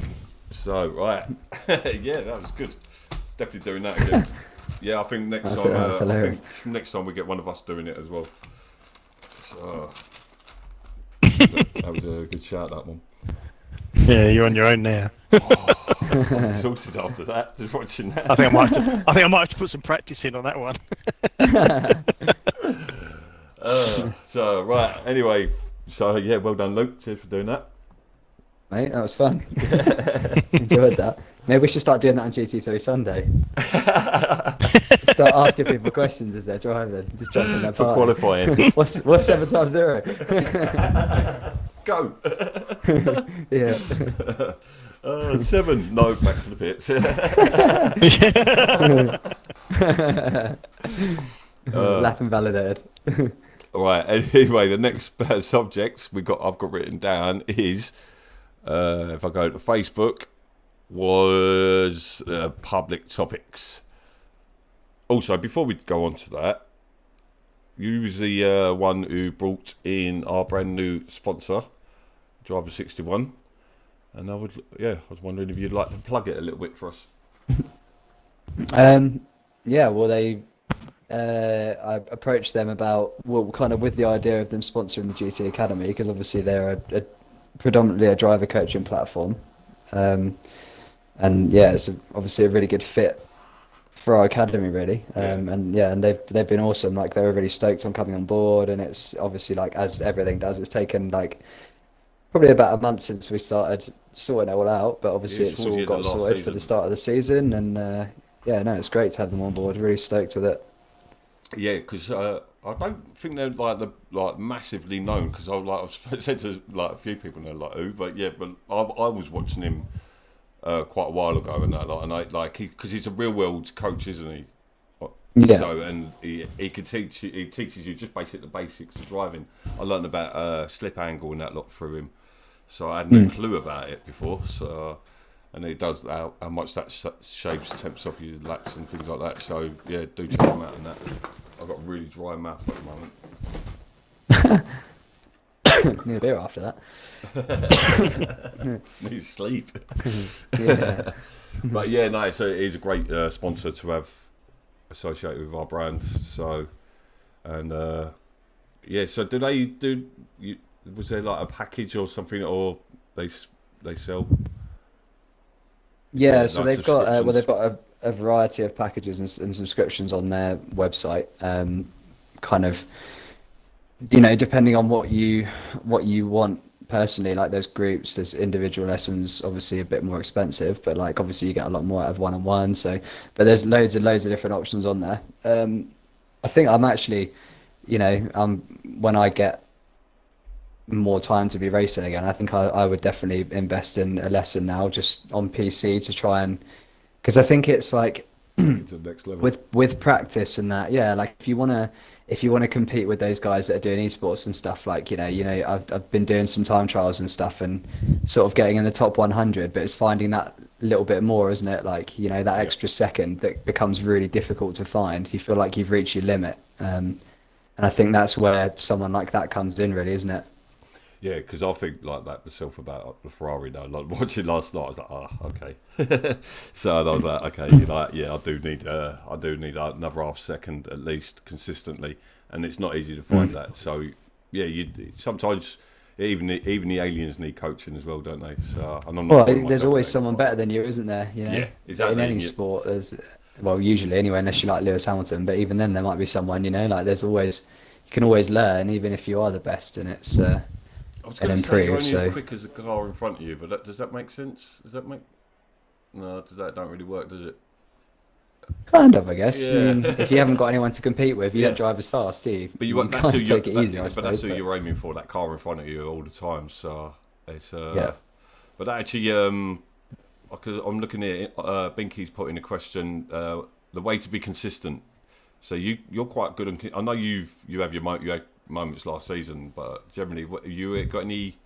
So, right. Yeah, that was good. Definitely doing that again. Yeah, I think next That's time. that's hilarious. Next time we get one of us doing it as well. So, that was a good shout. That one. Yeah, you're on your own now. I'm exhausted after that. Just watching that. I think I might have to put some practice in on that one. So right. Anyway, so yeah, well done, Luke. Cheers for doing that. Mate, that was fun. Enjoyed that. Maybe we should start doing that on GT3 Sunday. Start asking people questions as they're driving. Just jump in their For party. qualifying. What's 7 times 0? Go. Yeah. 7. No, back to the pits. Lap invalidated. Right. Anyway, the next subject I've got written down is, if I go to Facebook, was public topics. Also, before we go on to that, you was the one who brought in our brand new sponsor, Driver 61, and I was wondering if you'd like to plug it a little bit for us. Yeah, well, I approached them about, well, kind of with the idea of them sponsoring the GT Academy, because obviously they're predominantly a driver coaching platform. And yeah, it's obviously a really good fit for our academy, really. And they've been awesome. Like, they were really stoked on coming on board, and it's obviously, like, as everything does, it's taken like probably about a month since we started sorting it all out, but obviously it's all got sorted for the start of the season. And it's great to have them on board. Really stoked with it. Yeah, because I don't think they're like massively known. Because I've said to like a few people know like who, but I was watching him quite a while ago, and because he's a real world coach, isn't he? Yeah. So and he teaches you just the basics of driving. I learned about slip angle and that lot through him, so I had no clue about it before. So. And it does how much that shaves temps off your laps and things like that. So yeah, do check them out and that. I've got a really dry mouth at the moment. Need a beer after that. Need sleep. Yeah. But yeah, no, so it is a great sponsor to have associated with our brand. So, and so was there like a package or something, or they sell? Yeah, so they've got subscriptions. a variety of packages and subscriptions on their website. Kind of, depending on what you want personally. Like, there's groups, there's individual lessons, obviously a bit more expensive, but like obviously you get a lot more out of one-on-one. So, but there's loads and loads of different options on there. I think I'm actually, when I get more time to be racing again, I think I would definitely invest in a lesson now just on PC to try and, because I think it's like To the next level. with practice and that, yeah, like if you want to compete with those guys that are doing esports and stuff, like I've been doing some time trials and stuff and sort of getting in the top 100, but it's finding that little bit more, isn't it? Like, that extra second that becomes really difficult to find. You feel like you've reached your limit, and I think that's where someone like that comes in, really, isn't it? Yeah, because I think like that myself about the Ferrari now. Like watching last night, I was like, okay. So and I was like, okay, I do need another half second at least consistently, and it's not easy to find that. So yeah, sometimes even the aliens need coaching as well, don't they? So and I'm not there's always someone better than you, isn't there? Yeah, exactly. In any sport, usually anyway, unless you're like Lewis Hamilton, but even then there might be someone, like you can always learn, even if you are the best, and it's I was going to say you're only as quick as the car in front of you, but does that make sense? No, that don't really work, does it? Kind of, I guess. Yeah. I mean, if you haven't got anyone to compete with, you don't drive as fast, do you? But you can't take it easy, I but suppose. that's who you're aiming for, that car in front of you all the time. So it's yeah. But actually, I'm looking at Binky's put in a question. The way to be consistent. So you're quite good on. I know you have your moments last season, but generally, you got any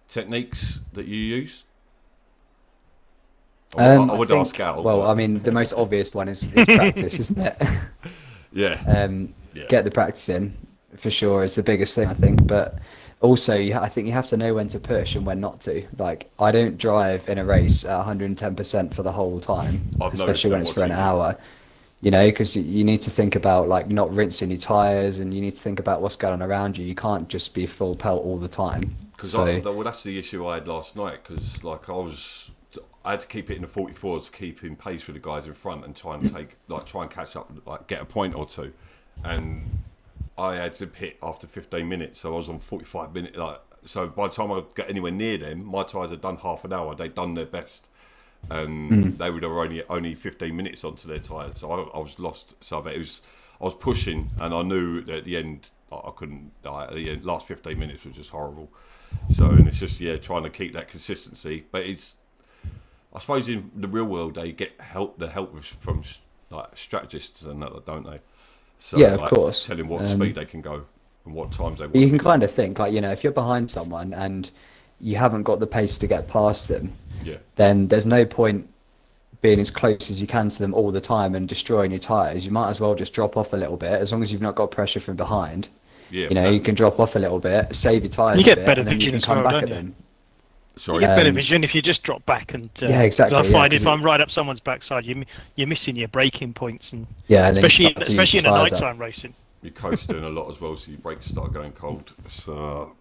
techniques that you use? I would ask Al. Well, but... I mean, the most obvious one is practice, isn't it? Yeah. Get the practice in for sure is the biggest thing, I think. But also, I think you have to know when to push and when not to. Like, I don't drive in a race at 110% for the whole time, especially when it's for an hour. You know, because you need to think about like not rinsing your tires, and you need to think about what's going on around you. You can't just be full pelt all the time. Because well, that's the issue I had last night. Because like I had to keep it in the 44s to keep in pace with the guys in front and try and catch up, like get a point or two. And I had to pit after 15 minutes, so I was on 45 minutes. Like, so by the time I got anywhere near them, my tyres had done half an hour. They'd done their best, and they would have only 15 minutes onto their tyres. So I was lost. So I was pushing, and I knew that at the end I couldn't. At the end, last 15 minutes was just horrible. So and it's just trying to keep that consistency. But I suppose in the real world they get help from like strategists and that, don't they? So, yeah, of course. Tell them what speed they can go and what times they want. You can kind of think, like, you know, if you're behind someone and you haven't got the pace to get past them, then there's no point being as close as you can to them all the time and destroying your tyres. You might as well just drop off a little bit, as long as you've not got pressure from behind. Yeah, you know, you can drop off a little bit, save your tyres. You get a bit, better and then vision you as can come well, back don't at you? them. You get better vision if you just drop back and yeah, exactly. I find if it, I'm right up someone's backside, you're missing your braking points, and and especially in a nighttime racing. You're coasting a lot as well, so your brakes start going cold. So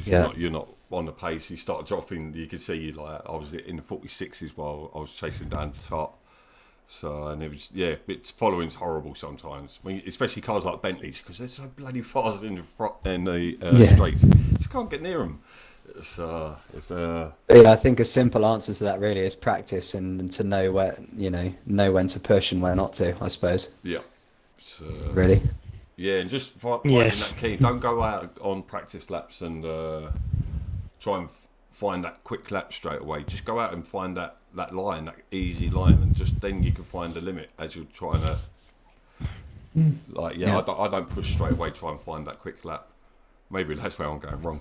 you're not on the pace. You start dropping. You can see like I was in the 46s while I was chasing down the top. So and it was it's following's horrible sometimes. I mean, especially cars like Bentleys because they're so bloody fast in the front in the straights. You just can't get near them. So I think a simple answer to that really is practice and to know when to push and where not to. I suppose. Yeah. So, really. Yeah, and just finding that key. Don't go out on practice laps and try and find that quick lap straight away. Just go out and find that line, that easy line, and just then you can find the limit as you're trying to. I don't push straight away. Try and find that quick lap. Maybe that's where I'm going wrong.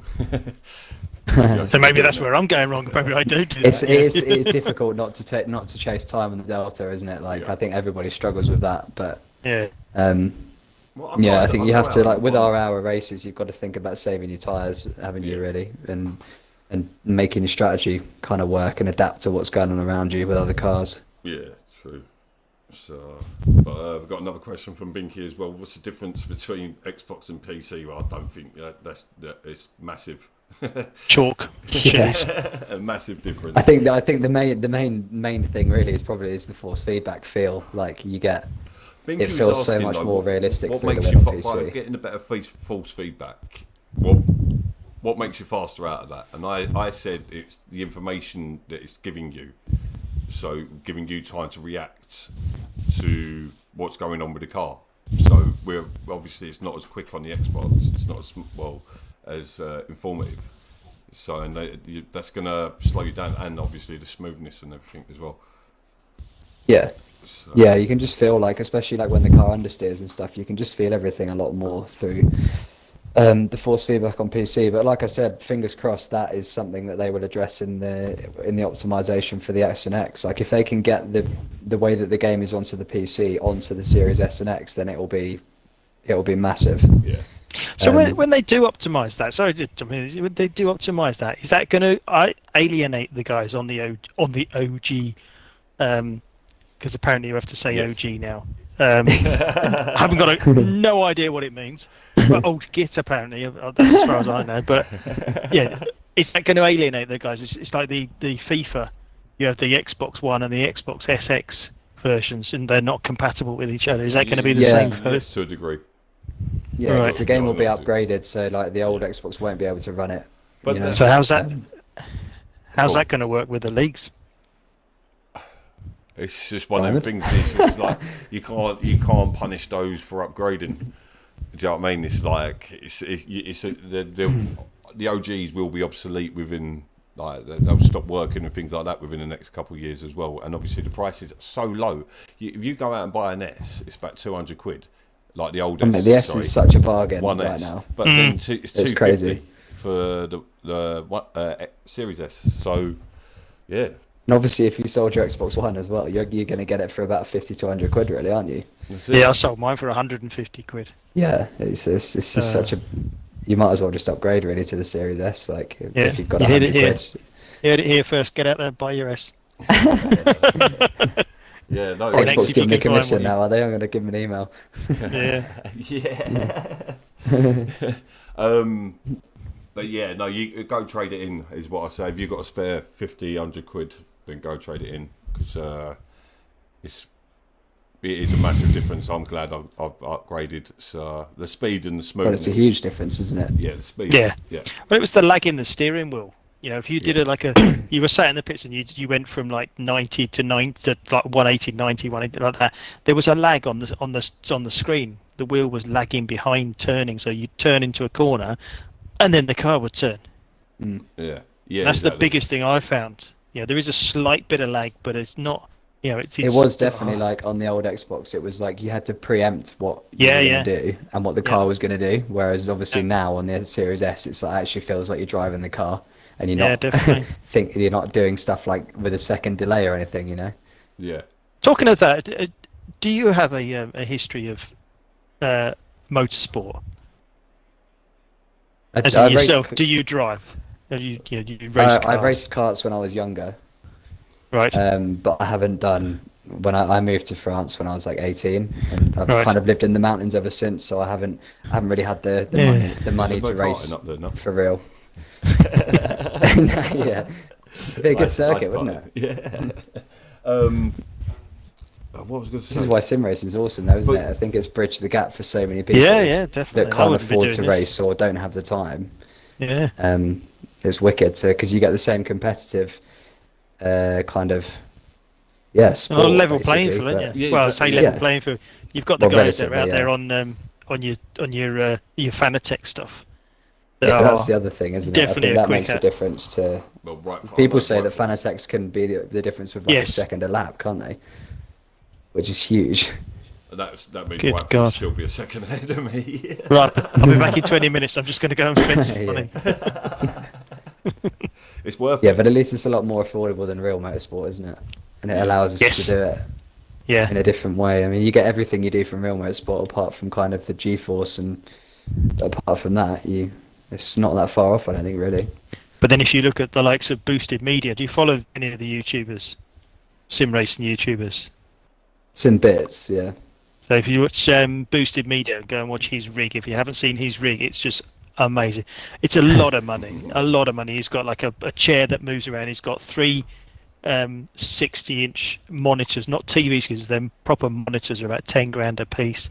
So maybe that's where I'm going wrong. Maybe I do that. It's difficult not to chase time in the Delta, isn't it? Like I think everybody struggles with that, but I think you have to, like with our hour races, you've got to think about saving your tyres, haven't you, really, and making your strategy kind of work and adapt to what's going on around you with other cars. Yeah, true. So, but we've got another question from Binky as well. What's the difference between Xbox and PC? Well, I don't think it's massive. Chalk. A massive difference. I think the main thing really is the force feedback feel. Like you get. It feels so much more realistic through the win on PC. By getting a better force feedback, what makes you faster out of that? And I said it's the information that it's giving you. So giving you time to react to what's going on with the car. So obviously it's not as quick on the Xbox. It's not as informative. So that's going to slow you down, and obviously the smoothness and everything as well. Yeah. So. Yeah, you can just feel like, especially like when the car understeers and stuff, you can just feel everything a lot more through the force feedback on PC. But like I said, fingers crossed that is something that they will address in the optimization for the S and X. Like if they can get the way that the game is onto the PC onto the Series S and X, then it will be massive. Yeah. So when they do optimize that, when they do optimize that, is that going to alienate the guys on the OG? Because apparently you have to say OG now. I haven't got no idea what it means. But old Git apparently, that's as far as I know. But yeah, is that going to alienate the guys? It's like the FIFA. You have the Xbox One and the Xbox SX versions, and they're not compatible with each other. Is that going to be the same for? Yes, to a degree. Yeah, because the game will be upgraded, so like the old Xbox won't be able to run it. But so how's that going to work with the leagues? It's just one of them things. It's like you can't punish those for upgrading. Do you know what I mean? It's like the OGs will be obsolete within, like they'll stop working and things like that within the next couple of years as well. And obviously the price is so low. If you go out and buy an S, it's about £200, like the old S. The S is such a bargain right now. But then it's crazy for the Series S. So yeah. And obviously, if you sold your Xbox One as well, you're going to get it for about 50 to 100 quid, really, aren't you? Yeah, I sold mine for 150 quid. Yeah, it's just such a. You might as well just upgrade really to the Series S, like if you've got 100 quid. You heard it here first. Get out there and buy your S. Yeah, no. Xbox giving me commission now, are they? I'm going to give them an email. Yeah. But yeah, no, you go trade it in is what I say. If you've got a spare 50, 100 quid, then go trade it in because it is a massive difference. I'm glad I've upgraded. So the speed and the smoothness. Well, it's a huge difference, isn't it? Yeah, the speed. Yeah. Yeah. But it was the lag in the steering wheel. You know, if you did you were sat in the pits and you went from like 90 to 90 to like 180, 90, 180 like that. There was a lag on the screen. The wheel was lagging behind turning, so you'd turn into a corner, and then the car would turn. Yeah. Yeah. That's the biggest thing I found. Yeah, there is a slight bit of lag, but it's not. You know, it was definitely like on the old Xbox. It was like you had to preempt what you were going to do and what the car was going to do. Whereas obviously now on the Series S, it's like actually feels like you're driving the car and you're not thinking you're not doing stuff like with a second delay or anything. You know. Yeah. Talking of that, do you have a history of motorsport? As in yourself, do you drive? Have you race cars? I've raced karts when I was younger. Right. But I haven't done when I moved to France when I was like 18, and I've kind of lived in the mountains ever since. So I haven't really had the money to race for real. Yeah, be a good circuit, wouldn't it? Yeah. What was I going to say? This is why sim racing is awesome, though, isn't it? I think it's bridged the gap for so many people. Yeah, definitely. That can't afford to race or don't have the time. Yeah. It's wicked because you get the same competitive kind of sport, level playing field, isn't you? Well, say level playing field. You've got the guys that are out there on your Fanatec stuff. That's the other thing, isn't it? I think that makes a difference to. People say that Fanatec's can be the difference with like a second a lap, can't they? Which is huge. That means White will still be a second ahead of me. Right, I'll be back in 20 minutes. I'm just going to go and spend some money. It's worth it. Yeah, but at least it's a lot more affordable than real motorsport, isn't it? And it allows us to do it in a different way. I mean, you get everything you do from real motorsport apart from kind of the G-force, and apart from that, it's not that far off, I don't think, really. But then if you look at the likes of Boosted Media, do you follow any of the YouTubers, sim racing YouTubers? Some bits, yeah. So if you watch Boosted Media, go and watch his rig. If you haven't seen his rig, it's just amazing. It's a lot of money. He's got like a chair that moves around. He's got 3 60-inch monitors, not TVs, because them proper monitors are about 10 grand a piece.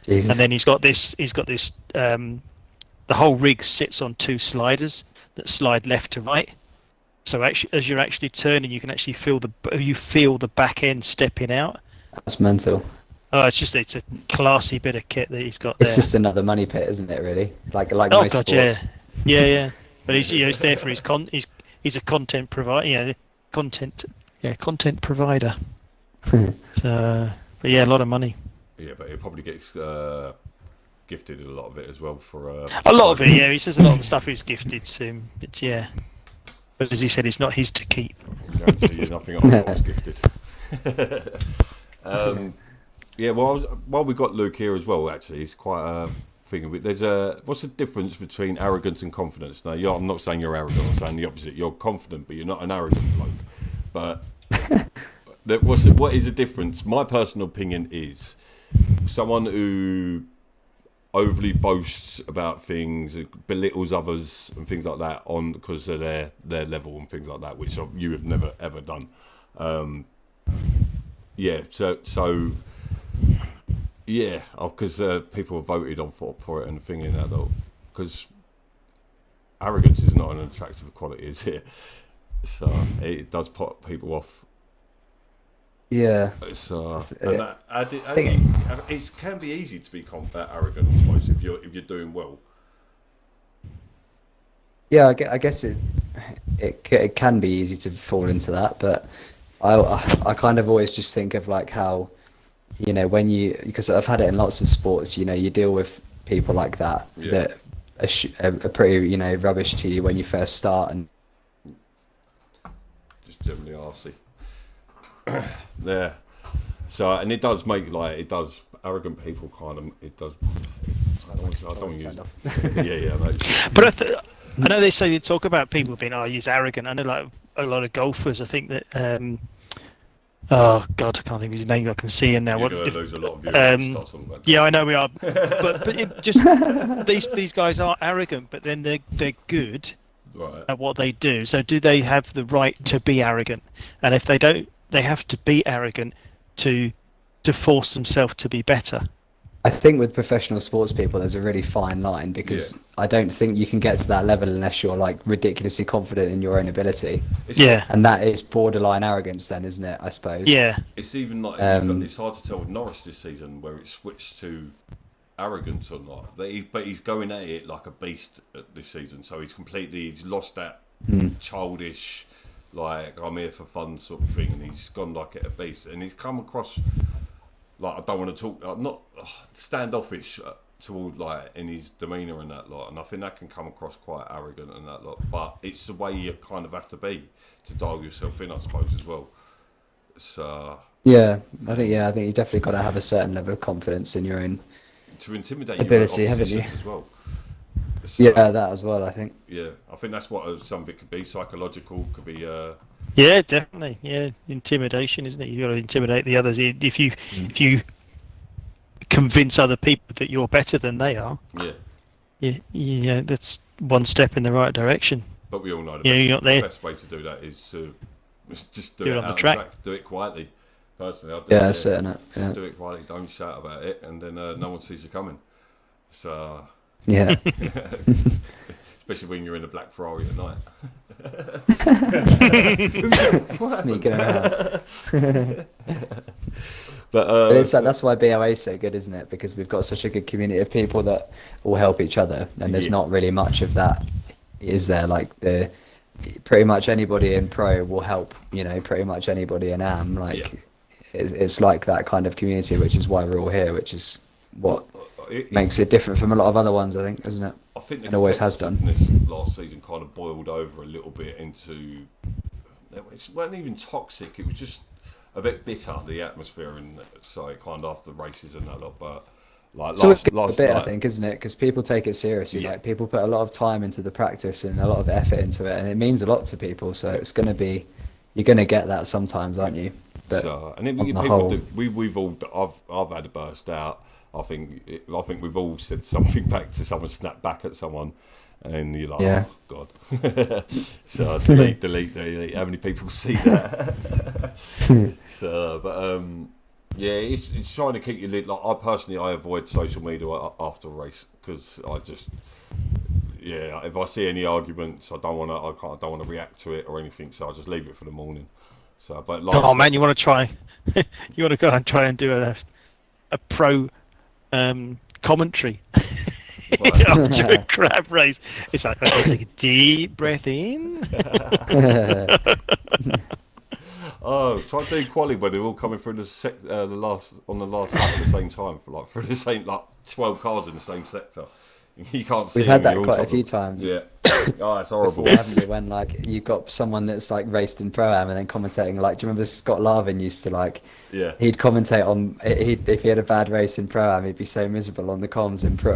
Jesus. And then he's got this. The whole rig sits on 2 sliders that slide left to right. So actually, as you're actually turning, you can actually feel the back end stepping out. That's mental. Oh, it's a classy bit of kit that he's got there. It's just another money pit, isn't it? Really, like most sports. Yeah. But he's there for his he's a content provider. Content provider. So, but yeah, a lot of money. Yeah, but he probably gets gifted a lot of it as well for. A lot of it, yeah. He says a lot of stuff is gifted to him, but yeah. But as he said, it's not his to keep. I guarantee you nothing I was gifted. Yeah, well, while we got Luke here as well, actually, it's quite a thing. What's the difference between arrogance and confidence? Now, I'm not saying you're arrogant. I'm saying the opposite. You're confident, but you're not an arrogant bloke. But what is the difference? My personal opinion is someone who overly boasts about things, belittles others and things like that because of their level and things like that, which you have never ever done. Because people have voted on for it and thinking that though, because arrogance is not an attractive quality, is it? So it does put people off. Yeah. So it can be easy to be arrogant, I suppose, if you're doing well. Yeah, I guess it can be easy to fall into that, but I kind of always just think of like how, because I've had it in lots of sports, you deal with people like that that are pretty, rubbish to you when you first start, and generally arsey. Yeah. So, and it does make arrogant people kind of. It does. I don't want to use it. Yeah. I know. But I know they say they talk about people being, he's arrogant. I know like a lot of golfers. I think that. Oh God, I can't think of his name. I can see him now. You're going to lose a lot of viewers. Yeah, I know we are. but it just these guys are arrogant, but then they're good at what they do. So do they have the right to be arrogant? And if they don't, they have to be arrogant to force themselves to be better. I think with professional sports people, there's a really fine line because I don't think you can get to that level unless you're like ridiculously confident in your own ability. And that is borderline arrogance, then, isn't it? I suppose. Yeah. It's even like it's hard to tell with Norris this season where it switched to arrogance or not. But he's going at it like a beast this season. So he's lost that childish, like I'm here for fun sort of thing, and he's gone like it a beast, and he's come across. Like I don't want to talk, not standoffish toward like in his demeanour and that lot, and I think that can come across quite arrogant and that lot. But it's the way you kind of have to be to dial yourself in, I suppose, as well. So I think you definitely got to have a certain level of confidence in your own to intimidate ability, your haven't you? as well. So, that as well. I think. Yeah, I think that's what some of it could be. Psychological, could be. Yeah, definitely. Yeah, intimidation, isn't it? You got to intimidate the others. If you convince other people that you're better than they are, yeah, that's one step in the right direction. But we all know the best way to do that is just do it it on out the track. Do it quietly. Personally, I'd do do it quietly. Don't shout about it, and then no one sees you coming. So especially when you're in a black Ferrari at night. Sneaking around. But that's why BoA is so good, isn't it? Because we've got such a good community of people that all help each other, and there's not really much of that, is there? Like pretty much anybody in pro will help, pretty much anybody in AM. Like it's like that kind of community, which is why we're all here, which is what makes it different from a lot of other ones, I think, isn't it? I think it always has done. This last season kind of boiled over a little bit into. It wasn't even toxic. It was just a bit bitter, the atmosphere, and so it kind of after the races and that lot. But like last bit, night, I think, isn't it? Because people take it seriously. Like people put a lot of time into the practice and a lot of effort into it, and it means a lot to people. So it's going to be, you're going to get that sometimes, aren't you? But we've all. I've had a burst out. I think we've all said something back to someone, snapped back at someone, and you're like, oh God. So delete. How many people see that? So, but it's trying to keep your lid. Like I avoid social media after a race because I just, if I see any arguments, I don't want to react to it or anything. So I just leave it for the morning. So, but man, you want to try? You want to go and try and do a pro commentary after a crab race? It's like, okay, take a deep breath in. Try doing quali when they're all coming through the last lap at the same time for the same 12 cars in the same sector. You can't see. We've had that quite a few times. Yeah. Oh, it's horrible. Before, haven't you? When you've got someone that's like raced in pro-am and then commentating. Like, do you remember Scott Larvin used to he'd commentate on if he had a bad race in pro-am, he'd be so miserable on the comms in pro.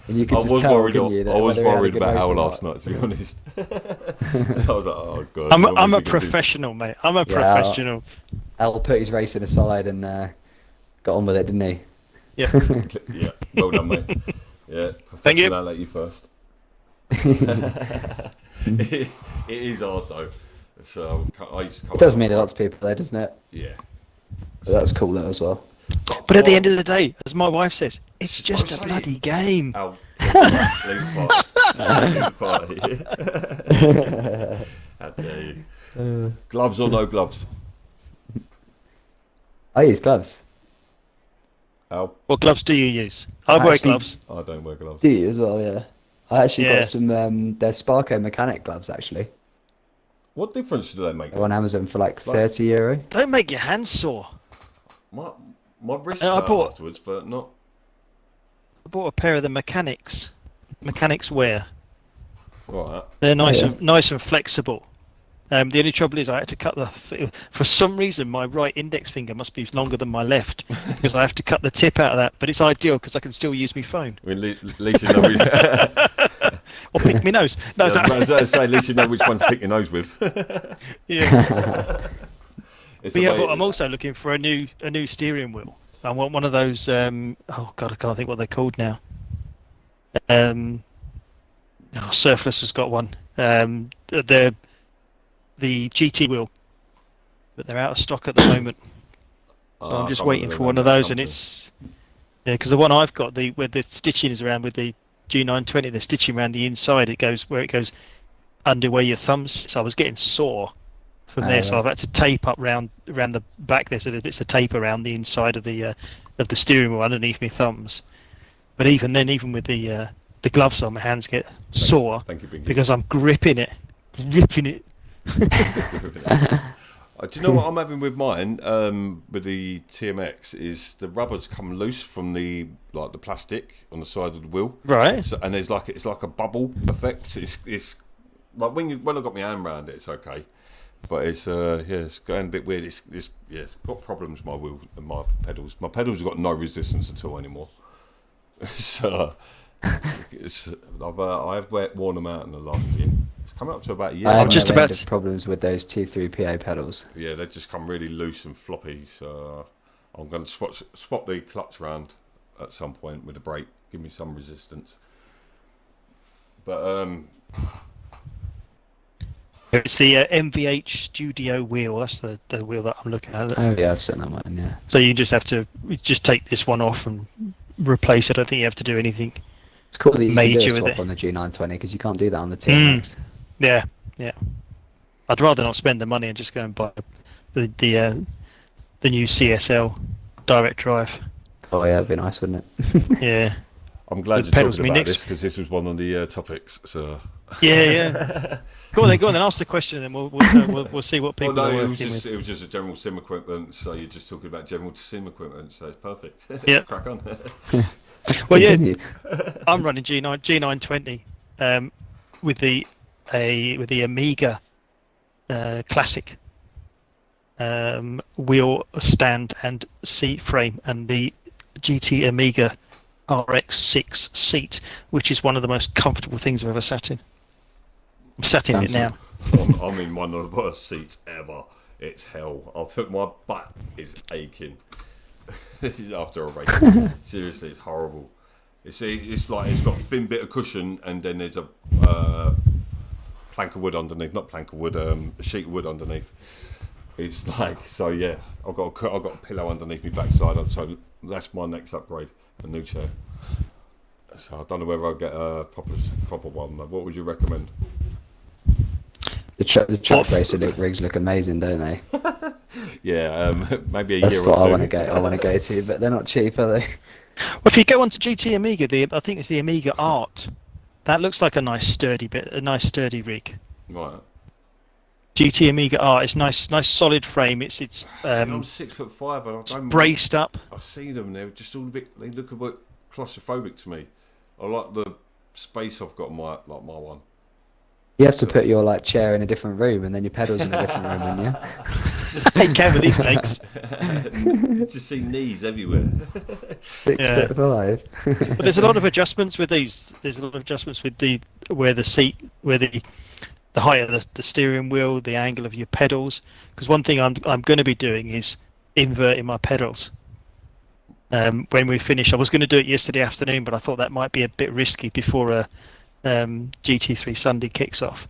And you could I just was tell, worried. I was worried about Al last night, to be honest. I was like, oh God. I'm a professional, mate. I'm a professional. Al put his racing aside and got on with it, didn't he? Yeah. Yeah. Well done, mate. Yeah. Thank you. I'll let you first. It is hard though. So I used to it does mean a lot to people, though, doesn't it? Yeah. But that's cool though as well. But at the end of the day, as my wife says, it's just a bloody game. Ow. Leave party. How dare you? Gloves or no gloves? I use gloves. Ow. What gloves do you use? I wear gloves. I don't wear gloves. Do you as well? Yeah. I actually got some. They're Sparco mechanic gloves actually. What difference do they make? They're on Amazon for like €30. Don't make your hands sore. My wrists hurt afterwards, but not. I bought a pair of the mechanics wear. Right. They're nice yeah. and nice and flexible. The only trouble is I had to cut for some reason my right index finger must be longer than my left because I have to cut the tip out of that. But it's ideal because I can still use my phone I mean, at least you know or pick my nose. No, yeah, I was about to say, at least you know which one to pick your nose with. yeah. It's But yeah, a but way- I'm also looking for a new steering wheel. I want one of those. Oh God, I can't think what they're called now. Surfless has got one. The GT wheel, but they're out of stock at the moment. So I I'm just can't waiting remember for the one name of that those, and company. it's because the one I've got, where the stitching is around with the G920, the stitching around the inside, it goes under where your thumbs. So I was getting sore from there, so right. I've had to tape up around the back there, so there's bits of tape around the inside of the steering wheel underneath my thumbs. But even then, even with the gloves on, my hands get sore Thank you, Binky. because I'm gripping it. Do you know what I'm having with mine? With the TMX, is the rubbers come loose from the plastic on the side of the wheel, Right. so, and it's like a bubble effect. It's like when I got my hand around it, it's okay, but it's it's going a bit weird. It's got problems. My wheel and my pedals. My pedals have got no resistance at all anymore. So I've worn them out in the last year. It's coming up to about a year. I have just no about end of problems with those T3 PA pedals. Yeah, they just come really loose and floppy. So I'm going to swap the clutch around at some point with a brake, give me some resistance. But It's the MVH Studio wheel. That's the wheel that I'm looking at. Oh yeah, I've seen that one. Yeah. So you just have to take this one off and replace it. I don't think you have to do anything. It's cool that you can Major do a with swap it. on the G920 because you can't do that on the TMX. Yeah. I'd rather not spend the money and just go and buy the new CSL direct drive. Oh yeah, it'd be nice, wouldn't it? Yeah. I'm glad With you're pedals, talking I mean, about next- this because this was one of the topics. So Yeah. Go on then. Ask the question, and then we'll see what people well, are no, working with. it was just a general sim equipment. So you're just talking about general sim equipment. So it's perfect. Yeah. Crack on. Well, yeah. Continue. I'm running G920 with the Amiga Classic wheel stand and seat frame, and the GT Amiga RX6 seat, which is one of the most comfortable things I've ever sat in. I'm sat in it now. I'm in one of the worst seats ever. It's hell. My butt is aching after a race. Seriously, it's horrible. It's like it's got a thin bit of cushion, and then there's a plank of wood underneath. Not plank of wood, a sheet of wood underneath. It's like so. Yeah, I've got a pillow underneath my backside. So that's my next upgrade, a new chair. So I don't know whether I'll get a proper one. What would you recommend? The Trak Racer rigs look amazing, don't they? Yeah, maybe a That's year or what two. I want to go. I want to go to, but they're not cheap, are they? Well, if you go onto GT Amiga, I think it's the Amiga Art. That looks like a nice sturdy rig. Right. GT Amiga Art. It's nice solid frame. It's I'm 6'5" and I don't braced up. I see them. They're just all a bit. They look a bit claustrophobic to me. I like the space I've got in my one. You have to put your chair in a different room and then your pedals in a different room, wouldn't you? Take care with these legs. Just see knees everywhere. 6'5". But there's a lot of adjustments with these. There's a lot of adjustments with the height of the steering wheel, the angle of your pedals. Because one thing I'm going to be doing is inverting my pedals. When we finish, I was going to do it yesterday afternoon, but I thought that might be a bit risky before a GT3 Sunday kicks off.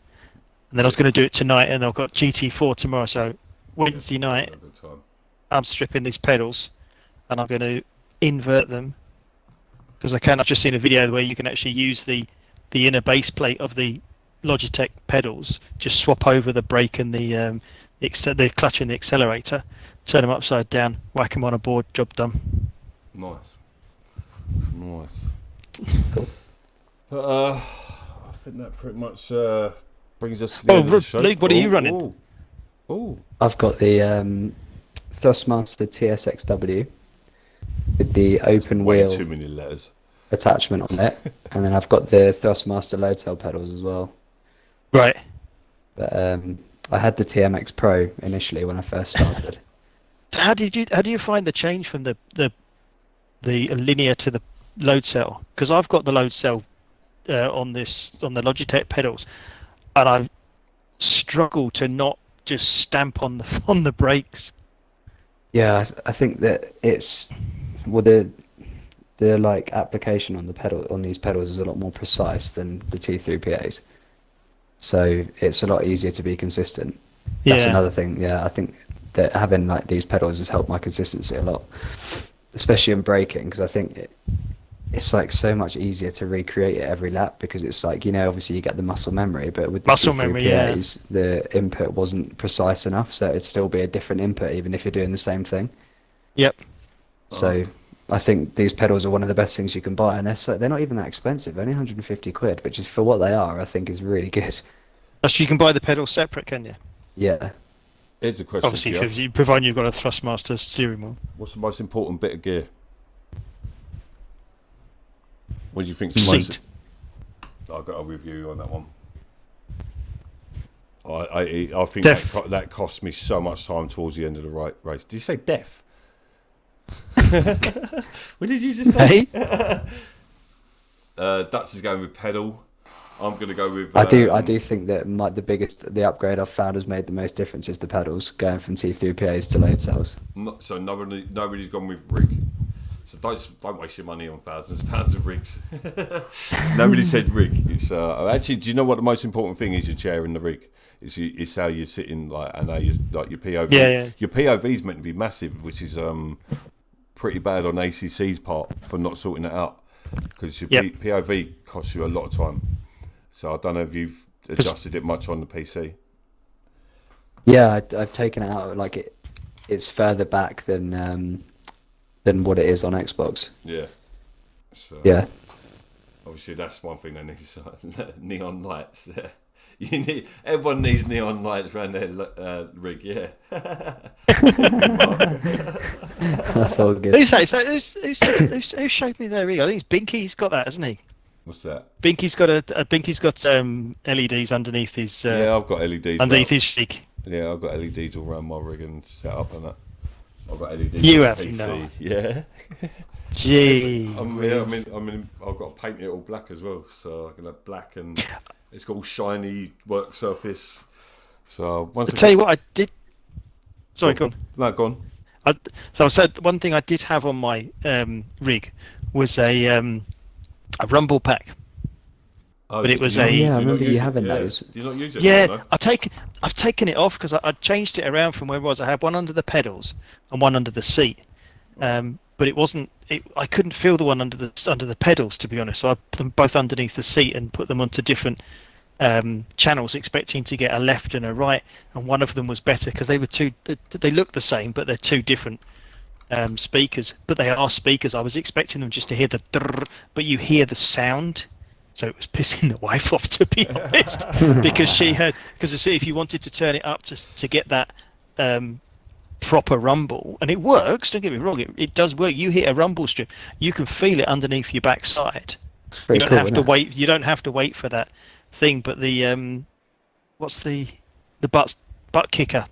And then I was going to do it tonight, and I've got GT4 tomorrow. So Wednesday night, Good time. I'm stripping these pedals, and I'm going to invert them because I've just seen a video where you can actually use the inner base plate of the Logitech pedals, just swap over the brake and the clutch and the accelerator, turn them upside down, whack them on a board, job done. Nice. Cool. But I think that pretty much brings us to the Oh, end of the show. Luke, what are you running? Oh, I've got the Thrustmaster TSXW with the open way wheel too many letters. attachment on it, and then I've got the Thrustmaster load cell pedals as well. Right. But I had the TMX Pro initially when I first started. How do you find the change from the linear to the load cell? Because I've got the load cell on the Logitech pedals, and I struggle to not just stamp on the brakes. Yeah, I think that it's the like application on the pedal on these pedals is a lot more precise than the T3PAs. So it's a lot easier to be consistent. That's another thing. Yeah, I think that having like these pedals has helped my consistency a lot, especially in braking, because I think it's like so much easier to recreate it every lap, because it's like, you know, obviously you get the muscle memory, but with the T3PAs, the input wasn't precise enough, so it'd still be a different input even if you're doing the same thing. Yep. So I think these pedals are one of the best things you can buy, and they're not even that expensive, only 150 quid, which is for what they are, I think is really good. So you can buy the pedals separate, can you? Yeah. Here's a question. Obviously, providing you've got a Thrustmaster steering wheel. What's the most important bit of gear? What do you think? Seat. I've got a review on that one. I think that cost me so much time towards the end of the race. Did you say deaf? What did you just say? Hey? Dutch is going with pedal. I'm going to go with. I do think that the upgrade I've found has made the most difference is the pedals, going from T3PAs to load cells. So nobody's gone with rig. So don't waste your money on thousands of pounds of rigs. Nobody said rig. It's actually, do you know what the most important thing is? Your chair in the rig. It's how you're sitting, like, and how you like your POV. Yeah. Your POV is meant to be massive, which is pretty bad on ACC's part for not sorting it out, because your POV costs you a lot of time. So I don't know if you've adjusted it much on the PC. Yeah, I've taken it out. Like it's further back than what it is on Xbox. Yeah. So, yeah. Obviously, that's one thing that needs neon lights. Everyone needs neon lights around their rig. Yeah. That's all good. Who showed me their rig? I think it's Binky's got that, hasn't he? What's that? Binky's got LEDs underneath his. Yeah, I've got LEDs underneath his rig. Yeah, I've got LEDs all around my rig and set up and that. I've got LEDs. You have PC. no. Yeah. Gee. I mean, I've got to paint it all black as well, so I can have black and it's got all shiny work surface. So once I'll tell you what I did. Sorry, go on. No, go on. So I said one thing I did have on my rig was a rumble pack. Oh, but it was I remember you having those. Do you not use it? Yeah, no? I've taken it off because I changed it around from where it was. I had one under the pedals and one under the seat, but it wasn't. I couldn't feel the one under the pedals, to be honest. So I put them both underneath the seat and put them onto different channels, expecting to get a left and a right. And one of them was better because they were they look the same, but they're two different speakers. But they are speakers. I was expecting them just to hear the drrr, but you hear the sound. So it was pissing the wife off, to be honest, because if you wanted to turn it up to get that proper rumble, and it works, don't get me wrong, it does work. You hit a rumble strip, you can feel it underneath your backside. You don't have to wait. You don't have to wait for that thing. But the what's the butt kicker?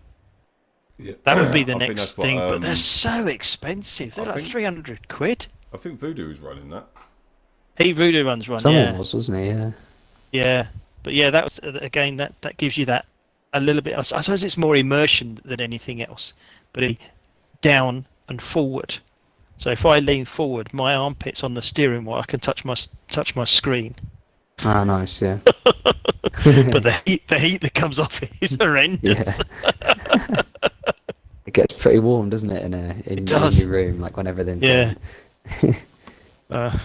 Yeah. That would be the next thing. What, but they're so expensive. They're like 300 quid. I think Voodoo is running that. Voodoo runs one. Someone wasn't he? Yeah. Yeah, but yeah, that was again that gives you that a little bit. I suppose it's more immersion than anything else. But down and forward. So if I lean forward, my armpit's on the steering wheel. I can touch my screen. Ah, nice. Yeah. But the heat that comes off it is horrendous. Yeah. It gets pretty warm, doesn't it? In your room, like when everything's done. Yeah.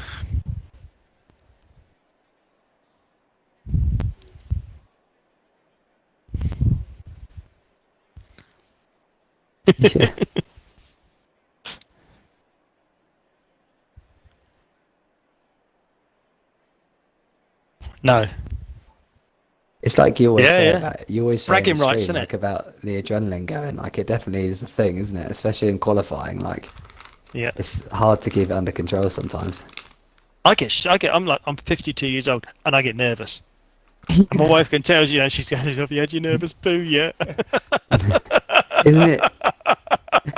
No. It's like you always say about bragging rights, isn't like it? about the adrenaline going. Like it definitely is a thing, isn't it? Especially in qualifying. Like, yeah, it's hard to keep it under control sometimes. I'm 52 years old and I get nervous. And my wife can tell, she's going, have you had your nervous poo yet? Isn't it?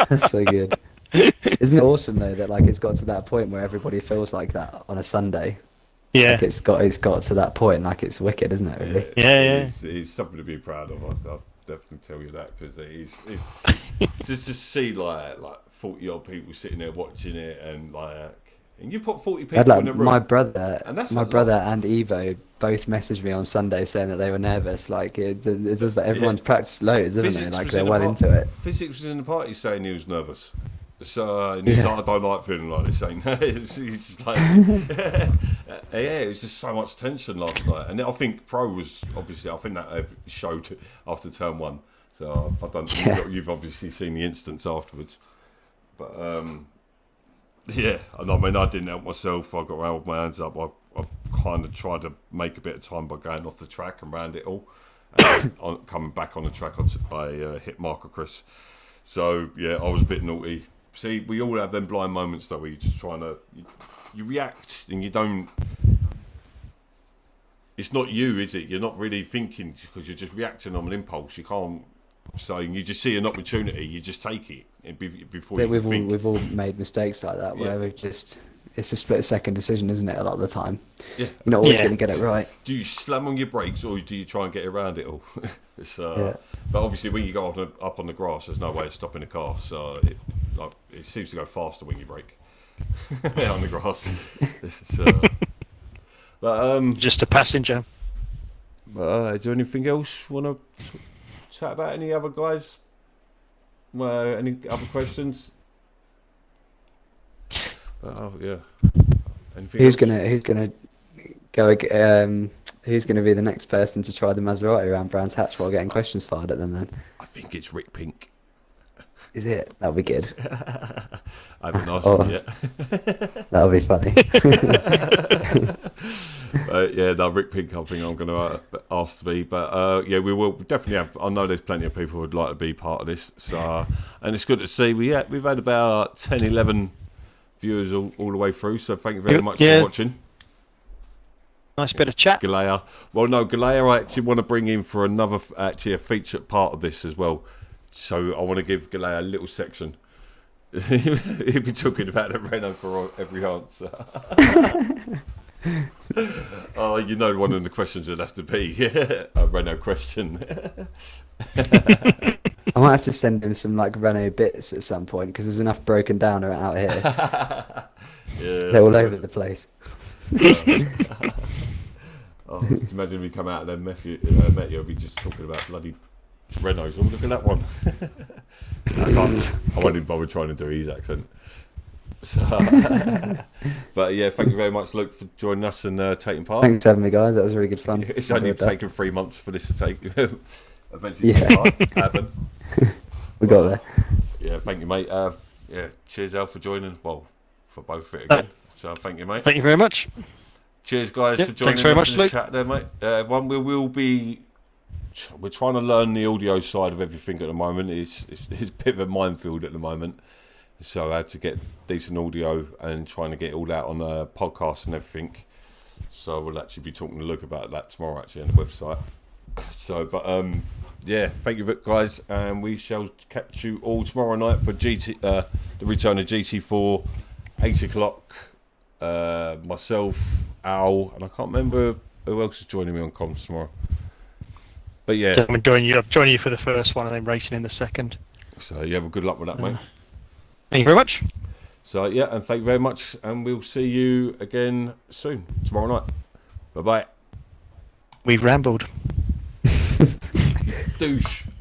That's so good. Isn't it awesome though that like it's got to that point where everybody feels like that on a Sunday? Yeah. Like it's got to that point. Like it's wicked, isn't it? Really? Yeah. It's something to be proud of. I'll definitely tell you that, because just to see like 40 odd people sitting there watching it, and you put 40 people in a room. My brother and Evo both messaged me on Sunday saying that they were nervous. Like it's just that everyone's practiced loads, isn't it? Like they're well into it. Physics was in the party saying he was nervous. So and he was like, I don't like feeling like this. Saying he's just like, it was just so much tension last night. And I think Pro was obviously, I think that showed after turn 1. So I don't. You've obviously seen the instance afterwards, but yeah. And I mean, I didn't help myself. I got around with my hands up. I kind of tried to make a bit of time by going off the track and round it all. And coming back on the track, I hit Marker Chris. So yeah, I was a bit naughty. See, we all have them blind moments though, where you're just trying to, you react and you don't. It's not you, is it? You're not really thinking, because you're just reacting on an impulse. You can't. So you just see an opportunity, you just take it before you think. We've all made mistakes like that where we've just. It's a split-second decision, isn't it? A lot of the time. Yeah. You're not always going to get it right. Do you slam on your brakes, or do you try and get around it all? But obviously, when you go up on the grass, there's no way of stopping the car. So it seems to go faster when you brake on the grass. Just a passenger. Is there anything else you want to chat about? Any other guys? Any other questions? Yeah. Who's gonna go? Who's gonna be the next person to try the Maserati around Brands Hatch while getting questions fired at them? Then I think it's Rick Pink. Is it? That'll be good. I haven't asked him yet. That'll be funny. Rick Pink, I think I'm going to ask to be. But we will definitely have. I know there's plenty of people who would like to be part of this. So, and it's good to see. We've had about 10, 11 viewers all the way through. So thank you very much for watching. Nice bit of chat. Galea. Well, no, Galea, I actually want to bring in for a featured part of this as well. So I want to give Galea a little section. He'll be talking about the Renault for every answer. One of the questions would have to be a Renault question. I might have to send him some like Renault bits at some point, because there's enough broken down out here. They're all over the place. Imagine we come out and then met you, and be just talking about bloody Renaults. Oh, look at that one. I won't even bother trying to do his accent. So, but yeah, thank you very much, Luke, for joining us and taking part. Thanks for having me, guys. That was really good fun. It's only taken 3 months for this to take. Eventually, happen. We got there. Yeah, thank you, mate. Cheers, Al, for joining. Well, for both of it again. So thank you, mate. Thank you very much. Cheers, guys, for joining us in the chat there, mate. We're trying to learn the audio side of everything at the moment. It's a bit of a minefield at the moment. So I had to get decent audio and trying to get it all out on the podcast and everything. So we'll actually be talking to Luke about that tomorrow, actually, on the website. So, thank you, guys, and we shall catch you all tomorrow night for the return of GT4, 8 o'clock. Myself, Al, and I can't remember who else is joining me on comms tomorrow. But yeah, I'm joining you for the first one and then racing in the second. So you have a good luck with that, mate. Thank you very much. So yeah, and thank you very much, and we'll see you again soon, tomorrow night. Bye bye. We've rambled. Douche.